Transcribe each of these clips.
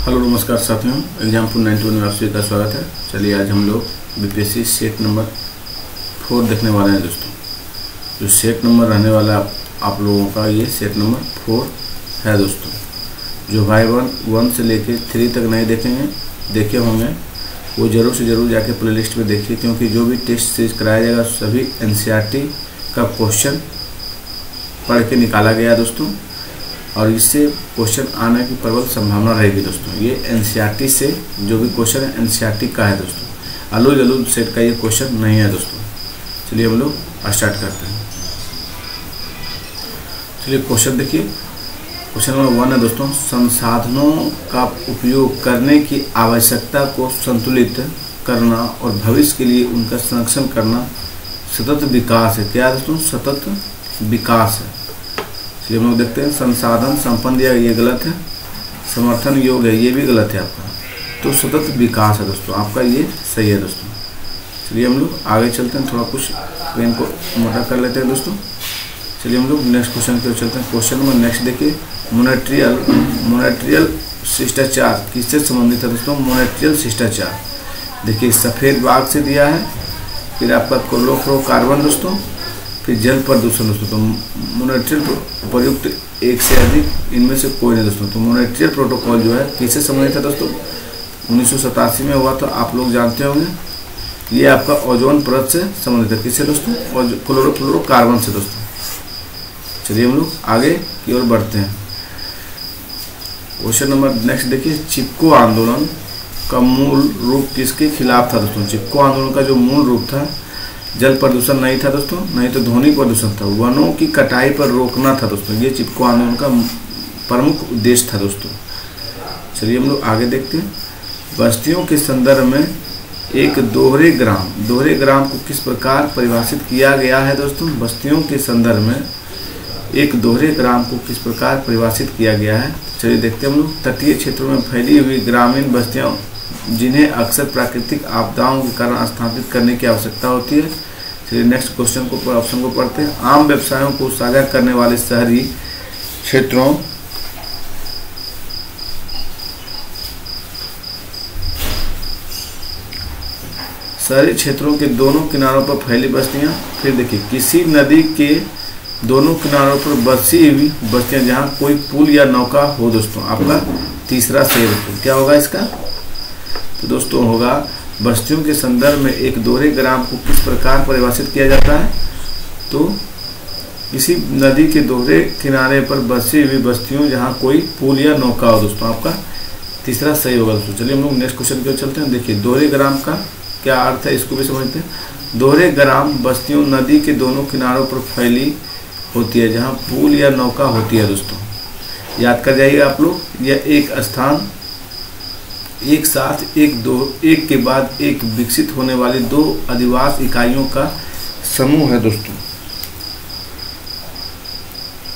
Hello नमस्कार साथियों, example 91 में आप सभी का स्वागत है। चलिए आज हम लोग बीपीएससी सेट नंबर 4 देखने वाले हैं दोस्तों। जो सेट नंबर रहने वाला आप लोगों का ये सेट नंबर 4 है दोस्तों। जो भाई 1 से लेके 3 तक नहीं देखे होंगे वो ज़रूर से ज़रूर जाके प्लेलिस्ट में देखिए, क्योंकि जो भी टेस्ट सीरीज कराया जाएगा सभी एनसीईआरटी का क्वेश्चन पढ़ के निकाला गया दोस्तों, और इससे क्वेश्चन आने की प्रबल संभावना रहेगी दोस्तों। ये एनसीईआरटी से जो भी क्वेश्चन है एनसीईआरटी का है दोस्तों, अलग अलग सेट का ये क्वेश्चन नहीं है दोस्तों। चलिए हम लोग स्टार्ट करते हैं। चलिए क्वेश्चन देखिए, क्वेश्चन नंबर 1 है दोस्तों। संसाधनों का उपयोग करने की आवश्यकता को संतुलित करना और भविष्य के लिए उनका संरक्षण करना सतत विकास है। क्या है दोस्तों? सतत विकास है। चलिए हम लोग देखते हैं। संसाधन संपन्न दिया ये गलत है, समर्थन योग्य है ये भी गलत है आपका, तो सतत विकास है दोस्तों, आपका ये सही है दोस्तों। चलिए हम लोग आगे चलते हैं, थोड़ा कुछ पेन को मोटा कर लेते हैं दोस्तों। चलिए हम लोग नेक्स्ट क्वेश्चन की ओर चलते हैं। क्वेश्चन नंबर नेक्स्ट देखिए, मोनेट्रियल शिष्टाचार किससे संबंधित है दोस्तों? मोनेट्रियल शिष्टाचार देखिए सफ़ेद बाग से दिया है, फिर आपका क्लोरोफ्लोरोकार्बन दोस्तों, फिर जल प्रदूषण दोस्तों। तो मोनेट्रियल प्रयुक्त एक से अधिक इनमें से कोई नहीं दोस्तों। तो मोनेट्रियल प्रोटोकॉल जो है किससे संबंधित है दोस्तों? 1987 में हुआ, तो आप लोग जानते होंगे। ये आपका ओजोन परत से संबंधित है। किससे दोस्तों? और क्लोरोफ्लोरोकार्बन से दोस्तों। चलिए हम लोग आगे की ओर बढ़ते हैं। क्वेश्चन नंबर नेक्स्ट देखिए, चिपको आंदोलन का मूल रूप किसके खिलाफ था दोस्तों? चिपको आंदोलन का जो मूल रूप था, जल प्रदूषण नहीं था दोस्तों, नहीं तो ध्वनि प्रदूषण था, वनों की कटाई पर रोकना था दोस्तों। ये चिपको आंदोलन का प्रमुख उद्देश्य था दोस्तों। चलिए हम लोग आगे देखते हैं। बस्तियों के संदर्भ में एक दोहरे ग्राम को किस प्रकार परिभाषित किया गया है दोस्तों? बस्तियों के संदर्भ में एक दोहरे ग्राम को किस प्रकार परिभाषित किया गया है? चलिए देखते हैं हम लोग। तटीय क्षेत्रों में फैली हुई ग्रामीण बस्तियां जिन्हें अक्सर प्राकृतिक आपदाओं के कारण स्थापित करने की आवश्यकता होती है। चलिए नेक्स्ट क्वेश्चन को ऑप्शन को पढ़ते हैं। आम व्यवसायों को साझा करने वाले शहरी क्षेत्रों के दोनों किनारों पर फैली बस्तियां। फिर देखिए, किसी नदी के दोनों किनारों पर बसी हुई बस्तियां जहां कोई पुल या नौका हो दोस्तों। आपका तीसरा सही दोस्तों। क्या होगा इसका? तो दोस्तों होगा, बस्तियों के संदर्भ में एक दोहरे ग्राम को किस प्रकार परिभाषित किया जाता है? तो किसी नदी के दोहरे किनारे पर बसी हुई बस्तियों जहां कोई पुल या नौका हो दोस्तों। आपका तीसरा सही होगा दोस्तों। चलिए हम लोग नेक्स्ट क्वेश्चन की ओर चलते हैं। देखिए दोहरे ग्राम का क्या अर्थ है, इसको भी समझते हैं। दोहरे ग्राम बस्तियों नदी के दोनों किनारों पर फैली होती है जहाँ पुल या नौका होती है दोस्तों। याद कर जाइए आप लोग, यह एक स्थान एक साथ एक के बाद एक विकसित होने वाली दो अधिवास इकाइयों का समूह है दोस्तों।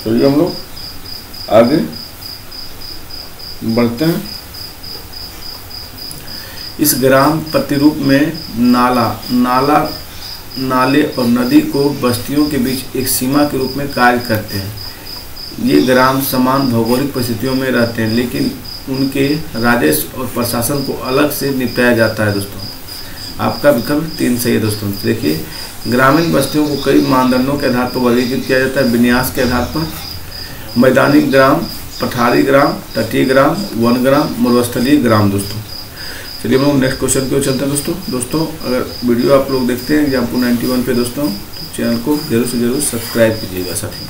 चलिए हम लोग आगे बढ़ते हैं। इस ग्राम प्रतिरूप में नाले और नदी को बस्तियों के बीच एक सीमा के रूप में कार्य करते हैं। ये ग्राम समान भौगोलिक परिस्थितियों में रहते हैं, लेकिन उनके राजस्व और प्रशासन को अलग से निपटाया जाता है दोस्तों। आपका विकल्प 3 सही है दोस्तों। देखिए, ग्रामीण बस्तियों को कई मानदंडों के आधार पर वर्गीकृत किया जाता है। विन्यास के आधार पर मैदानी ग्राम, पठारी ग्राम, तटीय ग्राम, वन ग्राम, मरुस्थलीय ग्राम दोस्तों। चलिए हम लोग नेक्स्ट क्वेश्चन की ओर चलते हैं दोस्तों। अगर वीडियो आप लोग देखते हैं एग्जाम्पल 91 पे दोस्तों, तो चैनल को जरूर से जरूर सब्सक्राइब कीजिएगा साथियों,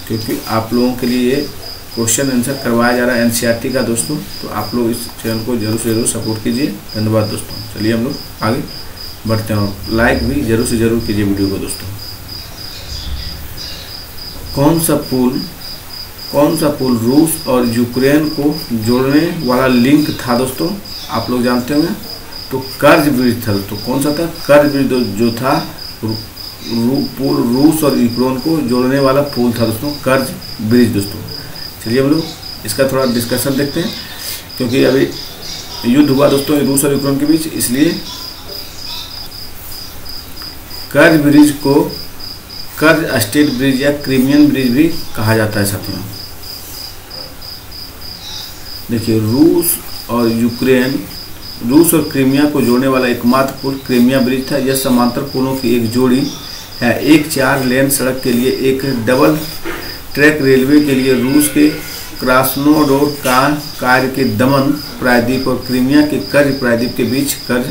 क्योंकि आप लोगों के लिए क्वेश्चन आंसर करवाया जा रहा है एनसीईआरटी का दोस्तों। तो आप लोग इस चैनल को जरूर से जरूर सपोर्ट कीजिए। धन्यवाद दोस्तों। चलिए हम लोग आगे बढ़ते हैं। लाइक भी जरूर से जरूर कीजिए वीडियो को दोस्तों। कौन सा पुल रूस और यूक्रेन को जोड़ने वाला लिंक था दोस्तों? आप लोग जानते होंगे। तो कर्ज ब्रिज था दोस्तों। कौन सा था? कर्ज ब्रिज जो था, पुल रूस और यूक्रेन को जोड़ने वाला पुल था दोस्तों, कर्ज ब्रिज दोस्तों। चलिए हम लोग इसका थोड़ा डिस्कशन देखते हैं, क्योंकि अभी युद्ध हुआ दोस्तों रूस और यूक्रेन के बीच, इसलिए कर्ज ब्रिज को कर्ज स्टेट ब्रिज या क्रीमियन ब्रिज भी कहा जाता है साथियों। देखिए रूस और क्रीमिया को जोड़ने वाला एकमात्र पुल क्रीमिया ब्रिज था। यह समांतर पुलों की एक जोड़ी है। एक 4 लेन सड़क के लिए एक डबल ट्रैक रेलवे के लिए रूस के क्रास्नोडोर का कार्य के दमन प्रायद्वीप और क्रीमिया के कर्ज प्रायद्वीप के बीच कर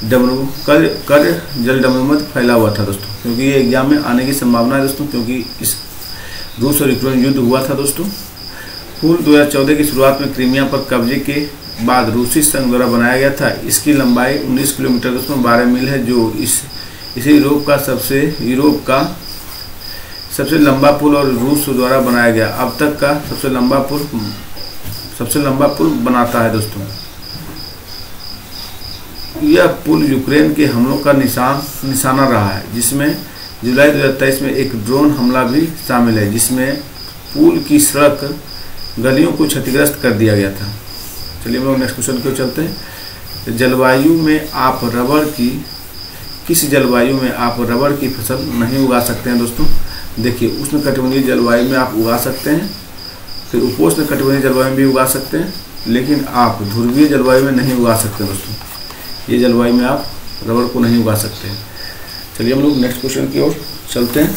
जलडमरूमत फैला हुआ था दोस्तों, क्योंकि ये एग्जाम में आने की संभावना है दोस्तों, क्योंकि इस रूस और यूक्रेन युद्ध हुआ था दोस्तों। पुल 2014 की शुरुआत में क्रीमिया पर कब्जे के बाद रूसी संघ द्वारा बनाया गया था। इसकी लंबाई 19 किलोमीटर दोस्तों 12 मील है, जो इसे यूरोप का सबसे लंबा पुल और रूस द्वारा बनाया गया अब तक का सबसे लंबा पुल बनाता है दोस्तों। यह पुल यूक्रेन के हमलों का निशाना रहा है, जिसमें जुलाई 2023 में एक ड्रोन हमला भी शामिल है, जिसमें पुल की सड़क गलियों को क्षतिग्रस्त कर दिया गया था। चलिए हम लोग नेक्स्ट क्वेश्चन की ओर चलते हैं। जलवायु में आप किस जलवायु में आप रबर की फसल नहीं उगा सकते हैं दोस्तों? देखिए उष्णकटिबंधीय जलवायु में आप उगा सकते हैं, फिर उपोष्ण कटिबंधीय जलवायु में भी उगा सकते हैं, लेकिन आप ध्रुवीय जलवायु में नहीं उगा सकते दोस्तों। ये जलवायु में आप रबर को नहीं उगा सकते। चलिए हम लोग नेक्स्ट क्वेश्चन की ओर चलते हैं।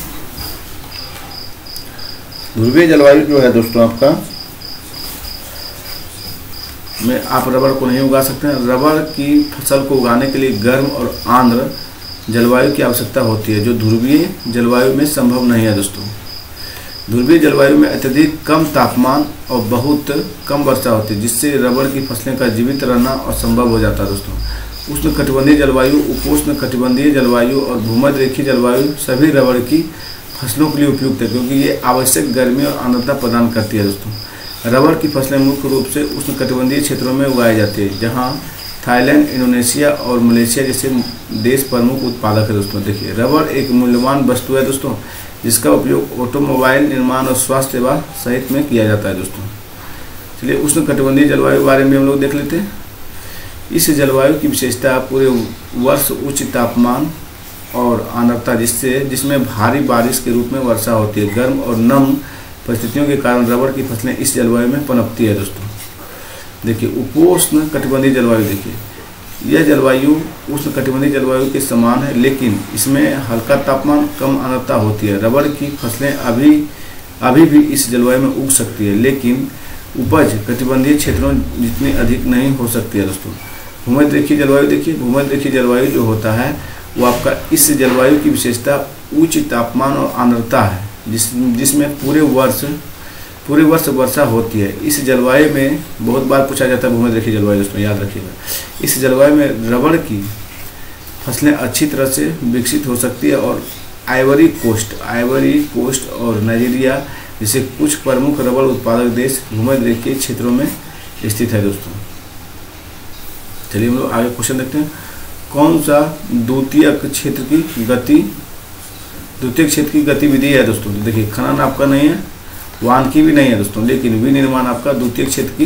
ध्रुवीय जलवायु जो है दोस्तों आपका में आप रबर को नहीं उगा सकते हैं। रबर की फसल को उगाने के लिए गर्म और आर्द्र जलवायु की आवश्यकता होती है, जो ध्रुवीय जलवायु में संभव नहीं है दोस्तों। ध्रुवीय जलवायु में अत्यधिक कम तापमान और बहुत कम वर्षा होती है, जिससे रबर की फसलें का जीवित रहना असंभव हो जाता है दोस्तों। उष्णकटिबंधीय जलवायु, उपोष्ण कटिबंधीय जलवायु और भूमध्य रेखीय जलवायु सभी रबर की फसलों के लिए उपयुक्त है, क्योंकि ये आवश्यक गर्मी और आर्द्रता प्रदान करती है दोस्तों। रबर की फसलें मुख्य रूप से उष्णकटिबंधीय क्षेत्रों में उगाई जाती है, जहां थाईलैंड, इंडोनेशिया और मलेशिया जैसे देश प्रमुख उत्पादक है दोस्तों। देखिए रबर एक मूल्यवान वस्तु है दोस्तों, जिसका उपयोग ऑटोमोबाइल निर्माण और स्वास्थ्य सेवा सहित में किया जाता है दोस्तों। चलिए उष्णकटिबंधीय जलवायु के बारे में हम लोग देख लेते हैं। इस जलवायु की विशेषता पूरे वर्ष उच्च तापमान और आर्द्रता, जिसमें भारी बारिश के रूप में वर्षा होती है। गर्म और नम परिस्थितियों के कारण रबर की फसलें इस जलवायु में पनपती है दोस्तों। देखिए उपोष्ण कटिबंधीय जलवायु, देखिए यह जलवायु उष्ण कटिबंधीय जलवायु के समान है, लेकिन इसमें हल्का तापमान, कम आर्द्रता होती है। रबर की फसलें अभी भी इस जलवायु में उग सकती है, लेकिन उपज कटिबंधीय क्षेत्रों जितनी अधिक नहीं हो सकती है दोस्तों। भूमध्य रेखीय जलवायु, देखिए भूमध्य रेखीय जलवायु जो होता है वो आपका इस जलवायु की विशेषता उच्च तापमान और आर्द्रता है, जिसमें पूरे वर्ष वर्षा होती है। इस जलवायु में बहुत बार पूछा जाता है भूमध्य रेखीय जलवायु दोस्तों, याद रखिएगा। इस जलवायु में रबर की फसलें अच्छी तरह से विकसित हो सकती है और आइवरी कोस्ट और नाइजीरिया जैसे कुछ प्रमुख रबर उत्पादक देश भूमध्य रेखीय क्षेत्रों में स्थित है दोस्तों। चलिए हम लोग आगे क्वेश्चन देखते हैं। कौन सा द्वितीयक क्षेत्र की गतिविधि है दोस्तों? तो देखिए खनन आपका नहीं है, वानिकी भी नहीं है दोस्तों, लेकिन विनिर्माण आपका द्वितीयक क्षेत्र की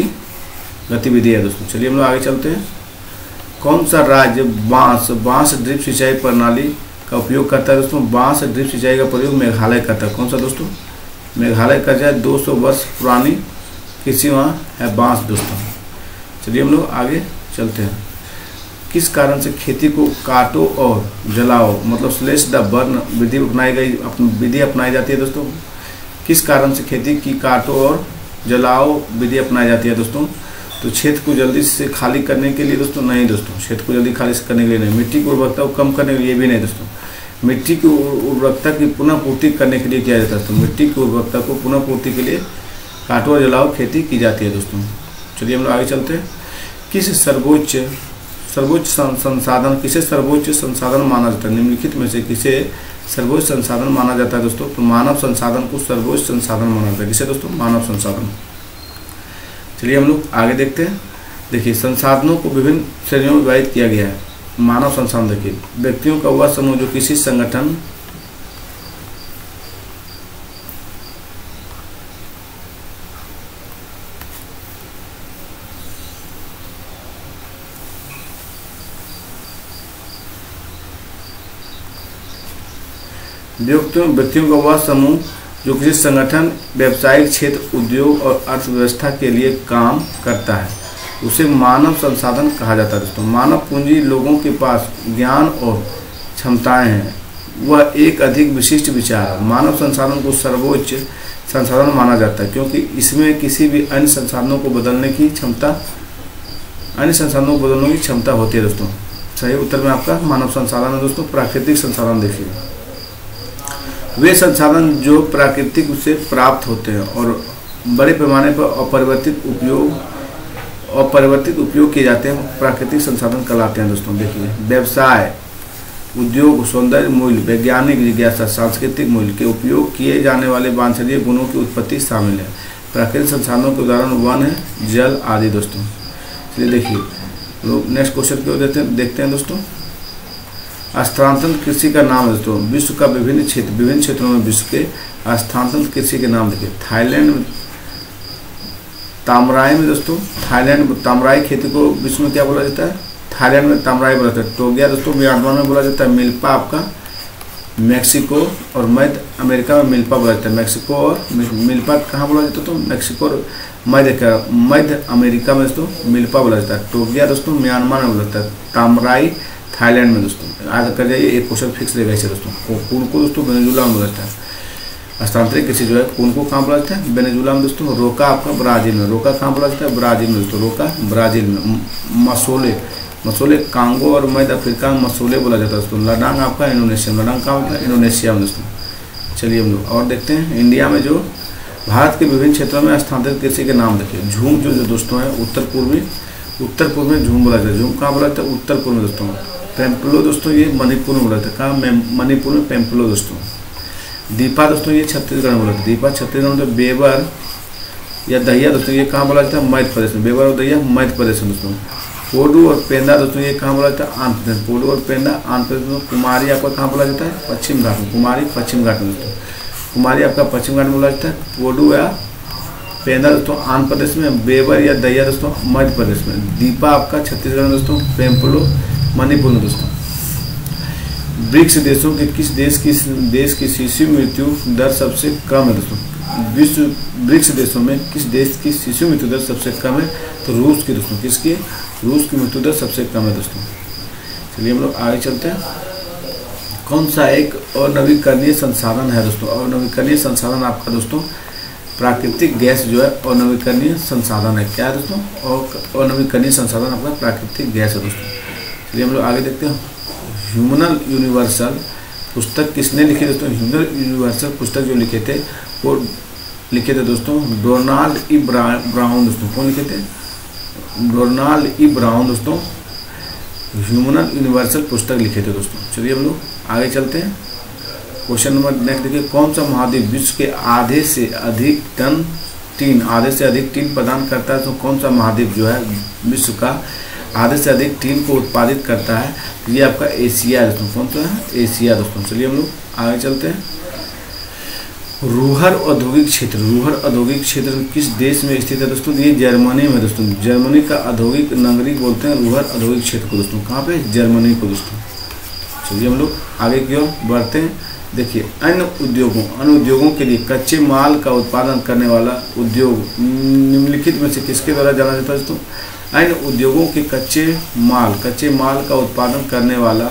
गतिविधि है दोस्तों। चलिए हम लोग आगे चलते हैं। कौन सा राज्य बांस ड्रिप सिंचाई प्रणाली का उपयोग करता है दोस्तों? बांस ड्रिप सिंचाई का प्रयोग मेघालय करता है। कौन सा दोस्तों? मेघालय का जो है 200 वर्ष पुरानी कृषि वहाँ है बांस दोस्तों। चलिए हम लोग आगे चलते हैं। किस कारण से खेती को काटो और जलाओ मतलब स्लैश द बर्न विधि अपनाई जाती है दोस्तों? किस कारण से खेती की काटो और जलाओ विधि अपनाई जाती है दोस्तों? तो क्षेत्र को जल्दी से खाली करने के लिए दोस्तों? नहीं दोस्तों, क्षेत्र को जल्दी खाली करने के लिए नहीं। मिट्टी की उर्वरकता को कम करने के लिए भी नहीं दोस्तों। मिट्टी की उर्वरकता की पुनः पूर्ति करने के लिए किया जाता है दोस्तों। मिट्टी की उर्वरकता को पुनः पूर्ति के लिए काटो और जलाओ खेती की जाती है दोस्तों। चलिए हम लोग आगे चलते हैं। किसे सर्वोच्च संसाधन माना जाता है? निम्नलिखित में से किसे सर्वोच्च संसाधन माना जाता है दोस्तों? तो मानव संसाधन को सर्वोच्च संसाधन माना जाता है। किसे दोस्तों? मानव संसाधन। चलिए हम लोग आगे देखते हैं। देखिए संसाधनों को विभिन्न श्रेणियों में विभाजित किया गया है। मानव संसाधन देखिए व्यक्तियों का वह समूह जो किसी संगठन व्यक्तियों का वह समूह जो किसी संगठन, व्यावसायिक क्षेत्र, उद्योग और अर्थव्यवस्था के लिए काम करता है उसे मानव संसाधन कहा जाता है दोस्तों। मानव पूंजी लोगों के पास ज्ञान और क्षमताएं हैं, वह एक अधिक विशिष्ट विचार है। मानव संसाधन को सर्वोच्च संसाधन माना जाता है क्योंकि इसमें किसी भी अन्य संसाधनों को बदलने की क्षमता होती है दोस्तों। सही उत्तर में आपका मानव संसाधन है दोस्तों। प्राकृतिक संसाधन देखिए, वे संसाधन जो प्राकृतिक से प्राप्त होते हैं और बड़े पैमाने पर अपरिवर्तित उपयोग किए जाते हैं, प्राकृतिक संसाधन कहलाते हैं दोस्तों। देखिए, व्यवसाय, उद्योग, सौंदर्य मूल्य, वैज्ञानिक जिज्ञासा, सांस्कृतिक मूल्य के उपयोग किए जाने वाले वांछनीय गुणों की उत्पत्ति शामिल है। प्राकृतिक संसाधनों के उदाहरण वन है, जल आदि दोस्तों। चलिए देखिए, लोग नेक्स्ट क्वेश्चन की ओर देखते हैं दोस्तों। स्थानांतरित कृषि का नाम है दोस्तों। विश्व का विभिन्न क्षेत्रों में विश्व के स्थानांतरित कृषि के नाम देखिए। थाईलैंड में तामराई में दोस्तों, थाईलैंड में तामराई खेती को विश्व में क्या बोला जाता है? थाईलैंड में तामराई बोला जाता है। टोगिया दोस्तों म्यांमार में बोला जाता है। मिल्पा आपका मैक्सिको और मध्य अमेरिका में मिल्पा बोला जाता है। मैक्सिको और मिल्पा कहाँ बोला जाता है? तो मैक्सिको और मध्य अमेरिका में दोस्तों मिल्पा बोला जाता है। टोगिया दोस्तों म्यांमार में बोला जाता है। तामराई थाईलैंड में दोस्तों। आगे कर जाइए, एक क्वेश्चन फिक्स रहेगा इसे दोस्तों। कौन को दोस्तों वेनेजुला में बोला जाता है। स्थानांतरित कृषि जो है कौन को कहाँ बोला जाता है? वेनेजुला में दोस्तों। रोका आपका ब्राजील में। रोका कहाँ बोला जाता है? ब्राजील में दोस्तों। रोका ब्राजील में। मसोले कांगो और मध्य अफ्रीका में मसोले बोला जाता है दोस्तों। लडांग आपका इंडोनेशिया में। लडांग कहाँ होता है? इंडोनेशिया में दोस्तों। चलिए हम लोग और देखते हैं। इंडिया में जो भारत के विभिन्न क्षेत्रों में स्थानांतरित कृषि के नाम देखिए। झूम जो दोस्तों है उत्तर पूर्व में झूम बोला जाता है। झूम कहाँ बोला जाता है? उत्तर पूर्व में दोस्तों। पेम्पलो दोस्तों ये मणिपुर में बोला जाता है। कहाँ? मणिपुर में पेम्पलो दोस्तों। दीपा दोस्तों ये छत्तीसगढ़ में बोला जाता है। दीपा छत्तीसगढ़ में। बेवर या दहिया दोस्तों ये कहाँ बोला जाता है? मध्य प्रदेश में। बेवर और दहिया मध्य प्रदेश में दोस्तों। पोडू और पेंदा दोस्तों ये कहाँ बोला जाता है? आंध्र प्रदेश। पोडू और पेंदा आंध्र प्रदेश में। कुमारी आपका कहाँ बोला जाता है? पश्चिम घाट में। कुमारी पश्चिम घाट में दोस्तों। कुमारी आपका पश्चिम घाट में बोला जाता है। पोडू या पेंदा दोस्तों आंध्र प्रदेश में। बेवर या दहिया दोस्तों मध्य प्रदेश में। दीपा आपका छत्तीसगढ़ में दोस्तों। पेम्पलो मणिपुर में दोस्तों। ब्रिक्स देशों के किस देश की शिशु मृत्यु दर सबसे कम है दोस्तों? विश्व ब्रिक्स देशों में किस देश की शिशु मृत्यु दर सबसे कम है? तो रूस की दोस्तों। किसकी? रूस की मृत्यु दर सबसे कम है दोस्तों। चलिए हम लोग आगे चलते हैं। कौन सा एक अनवीकरणीय संसाधन है दोस्तों? अनवीकरणीय संसाधन आपका दोस्तों प्राकृतिक गैस जो है अनवीकरणीय संसाधन है। क्या है दोस्तों? और अनवीकरणीय संसाधन आपका प्राकृतिक गैस है दोस्तों। चलिए हम लोग आगे देखते हैं। ह्यूमन यूनिवर्सल पुस्तक किसने लिखी दोस्तों? ह्यूमन यूनिवर्सल पुस्तक जो लिखे थे वो लिखे थे दोस्तों डोनाल्ड ई ब्राउन दोस्तों। कौन लिखे थे? डोनाल्ड ई ब्राउन दोस्तों ह्यूमन यूनिवर्सल पुस्तक लिखे थे दोस्तों। चलिए हम लोग आगे चलते हैं। क्वेश्चन नंबर नेक्स्ट देखिए। कौन सा महाद्वीप विश्व के आधे से अधिक टीन प्रदान करता है? तो कौन सा महाद्वीप जो है विश्व का आधे से अधिक टीन को उत्पादित करता है? ये आपका एशिया है दोस्तों। कौन सा है? एशिया दोस्तों। चलिए हम लोग आगे चलते हैं। रूहर औद्योगिक क्षेत्र किस देश में स्थित है दोस्तों? ये जर्मनी में दोस्तों। जर्मनी का औद्योगिक नगरी बोलते हैं रूहर औद्योगिक क्षेत्र को दोस्तों। कहाँ पे? जर्मनी को दोस्तों। चलिए हम लोग आगे की ओर बढ़ते हैं। देखिए, अन्य उद्योगों के लिए कच्चे माल का उत्पादन करने वाला उद्योग निम्नलिखित में से किसके द्वारा जाना जाता है दोस्तों? अन्य उद्योगों के कच्चे माल का उत्पादन करने वाला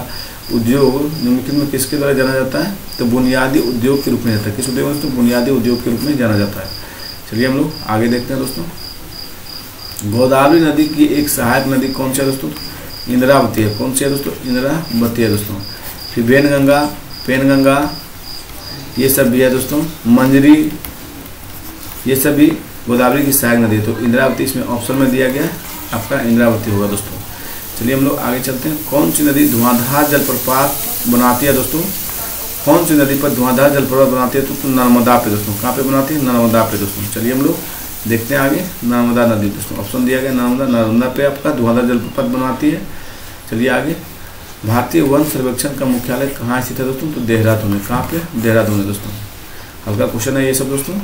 उद्योग निम्नलिखित में किसके द्वारा जाना जाता है? तो बुनियादी उद्योग के रूप में जाता है। किस उद्योग में दोस्तों? बुनियादी उद्योग के रूप में जाना जाता है। चलिए हम लोग आगे देखते हैं दोस्तों। गोदावरी नदी की एक सहायक नदी कौन सी है दोस्तों? इंद्रावती है। कौन सी है दोस्तों? इंद्रावती है दोस्तों। फिर पेनगंगा ये सब भी है दोस्तों। मंजरी ये सब भी गोदावरी की सहायक नदी है। तो इंद्रावती इसमें ऑप्शन में दिया गया है, आपका इंद्रावती होगा दोस्तों। चलिए हम लोग आगे चलते हैं। कौन सी नदी धुआंधार जलप्रपात बनाती है दोस्तों? कौन सी नदी पर धुआंधार जलप्रपात बनाती है? तो नर्मदा पे दोस्तों। कहाँ पे बनाती है? नर्मदा पे दोस्तों। चलिए हम लोग देखते हैं आगे। नर्मदा नदी दोस्तों ऑप्शन दिया गया। नर्मदा पे आपका धुआंधार जलप्रपात बनाती है। चलिए आगे। भारतीय वन सर्वेक्षण का मुख्यालय कहाँ स्थित है दोस्तों? तो देहरादून है। कहाँ पे? देहरादून है दोस्तों। हल्का क्वेश्चन है ये सब दोस्तों।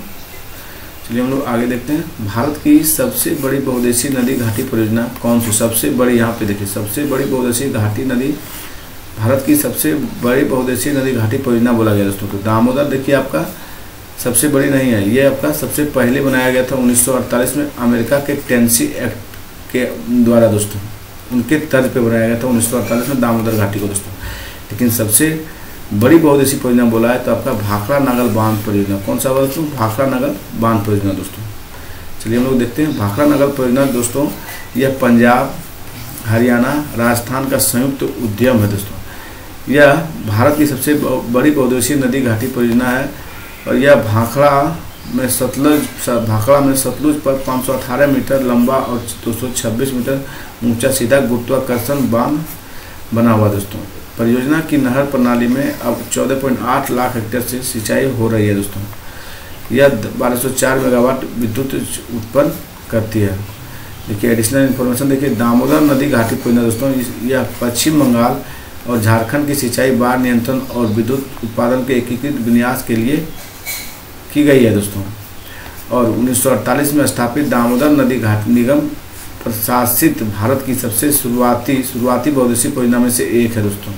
चलिए हम लोग आगे देखते हैं। भारत की सबसे बड़ी बहुउद्देशीय नदी घाटी परियोजना कौन सी? सबसे बड़ी, यहाँ पे देखिए, सबसे बड़ी बहुउद्देशीय घाटी नदी, भारत की सबसे बड़ी बहुउद्देशीय नदी घाटी परियोजना बोला गया दोस्तों। तो दामोदर देखिए आपका सबसे बड़ी नहीं है, ये आपका सबसे पहले बनाया गया था 1948 में अमेरिका के टेनेसी एक्ट के द्वारा दोस्तों, उनके तर्ज पे बनाया गया था 1948 में दामोदर घाटी को दोस्तों। लेकिन सबसे बड़ी बहुउद्देशीय परियोजना बोला है तो आपका भाखड़ा नागल बांध परियोजना। कौन सा दोस्तों? भाखड़ा नागल बांध परियोजना दोस्तों। चलिए हम लोग देखते हैं भाखड़ा नागल परियोजना दोस्तों। यह पंजाब, हरियाणा, राजस्थान का संयुक्त उद्यम है दोस्तों। यह भारत की सबसे बड़ी बहुउद्देशीय नदी घाटी परियोजना है और यह भाखड़ा में सतलुज पर 518 मीटर लंबा और 226 मीटर ऊंचा सीधा गुरुत्वाकर्षण बांध बना हुआ दोस्तों। परियोजना की नहर प्रणाली में अब 14.8 लाख हेक्टेयर से सिंचाई हो रही है दोस्तों। यह 1204 मेगावाट विद्युत उत्पन्न करती है। देखिए एडिशनल इन्फॉर्मेशन देखिए, दामोदर नदी घाटी परियोजना दोस्तों, यह पश्चिम बंगाल और झारखंड की सिंचाई, बाढ़ नियंत्रण और विद्युत उत्पादन के एकीकृत विन्यास के लिए की गई है दोस्तों। और 1948 में स्थापित दामोदर नदी घाटी निगम प्रशासित भारत की सबसे शुरुआती बहुउद्देशीय परियोजना में से एक है दोस्तों।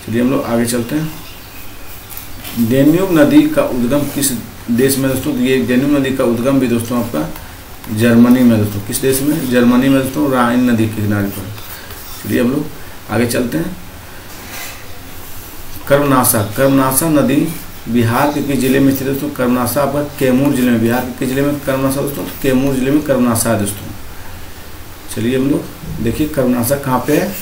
चलिए हम लोग आगे चलते हैं। डेन्यूब नदी का उद्गम किस देश में दोस्तों? ये डेन्यूब नदी का उद्गम भी दोस्तों आपका जर्मनी में दोस्तों। किस देश में? जर्मनी में दोस्तों, राइन नदी के किनारे पर। चलिए हम लोग आगे चलते हैं। कर्मनाशा नदी बिहार के किस जिले में स्थित है दोस्तों? कर्मनाशा आपका कैमूर जिले में। बिहार के किस जिले में कर्मनाशा दोस्तों? कैमूर जिले में कर्मनाशा है दोस्तों। चलिए हम लोग देखिए कर्मनाशा कहाँ पे है।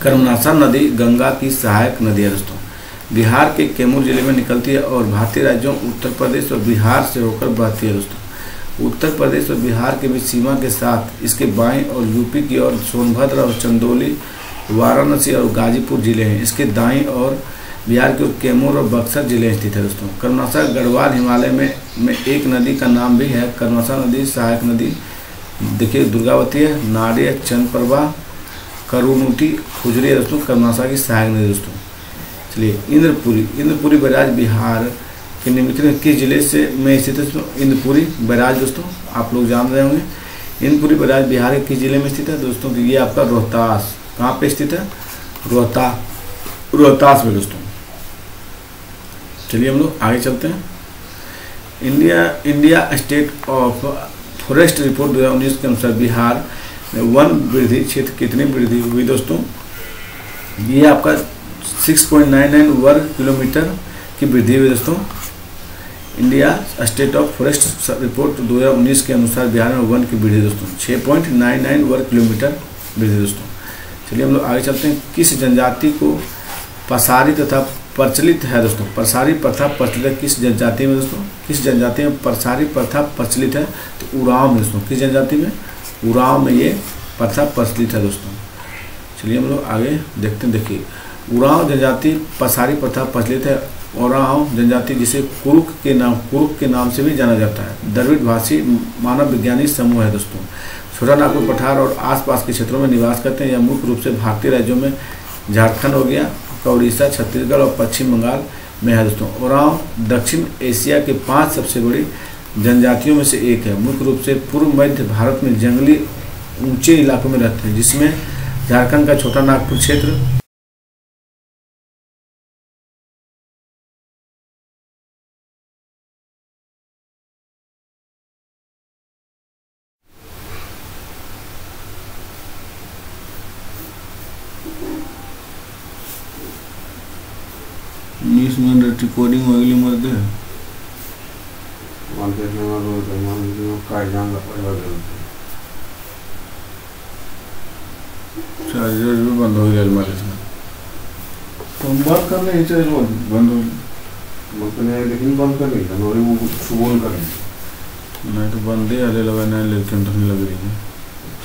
कर्मनाशा नदी गंगा की सहायक नदी है दोस्तों। बिहार के कैमूर जिले में निकलती है और भारतीय राज्यों उत्तर प्रदेश और बिहार से होकर बहती है दोस्तों। उत्तर प्रदेश और बिहार के बीच सीमा के साथ इसके बाईं और यूपी की ओर सोनभद्र और चंदौली, वाराणसी और गाजीपुर जिले हैं। इसके दाईं और बिहार के कैमूर और बक्सर जिले स्थित है दोस्तों। कर्मनाशा गढ़वाल हिमालय में एक नदी का नाम भी है। कर्मनाशा नदी सहायक नदी देखिए दुर्गावती है, नाड़ी है, चंद्रप्रभा, करुणुटी, खुजरी है दोस्तों, कर्मनाशा की सहायक नदी दोस्तों। चलिए इंद्रपुरी बैराज बिहार के निम्नलिखित किस जिले से में स्थित है दोस्तों? इंद्रपुरी बैराज दोस्तों आप लोग जान रहे होंगे। इंद्रपुरी बैराज बिहार के किस जिले में स्थित है दोस्तों? ये आपका रोहतास। कहाँ पे स्थित है? रोहतास में दोस्तों। चलिए हम लोग आगे चलते हैं। India state of forest report 2019 के अनुसार बिहार में वन वृद्धि क्षेत्र कितनी वृद्धि हुई दोस्तों? ये आपका 6.99 वर्ग किलोमीटर की वृद्धि हुई दोस्तों। India state of forest report 2019 के अनुसार बिहार में वन की वृद्धि दोस्तों 6.99 वर्ग किलोमीटर वृद्धि दोस्तों। चलिए हम लोग आगे चलते हैं। किस जनजाति को पसारी तथा प्रचलित है दोस्तों? पसारी प्रथा प्रचलित है किस जनजाति में दोस्तों? किस जनजाति में पसारी प्रथा प्रचलित है? तो उरांव में दोस्तों। किस जनजाति में? उरांव में ये प्रथा प्रचलित है दोस्तों। चलिए हम लोग आगे देखते हैं। देखिए उरांव जनजाति पसारी प्रथा प्रचलित है। उरांव जनजाति जिसे कुरुक के नाम से भी जाना जाता है, द्रविड़ भाषी मानव विज्ञानी समूह है दोस्तों। छोटा नागपुर पठार और आसपास के क्षेत्रों में निवास करते हैं। यह मुख्य रूप से भारतीय राज्यों में झारखंड हो गया, उड़ीसा, छत्तीसगढ़ और पश्चिम बंगाल में है दोस्तों। उरांव दक्षिण एशिया के 5 सबसे बड़ी जनजातियों में से एक है। मुख्य रूप से पूर्व मध्य भारत में जंगली ऊंचे इलाकों में रहते हैं, जिसमें झारखंड का छोटा नागपुर क्षेत्र, रिकॉर्डिंग अगली मर्द है चार्जर भी बंद हो गया हमारे से। तो बात कर रहे हैं चार्जर बंद हो गया, लेकिन बंद कर नहीं था वो सुबह कर नहीं तो बंद ही आले लगा नहीं, लेकिन तो नहीं लग रही है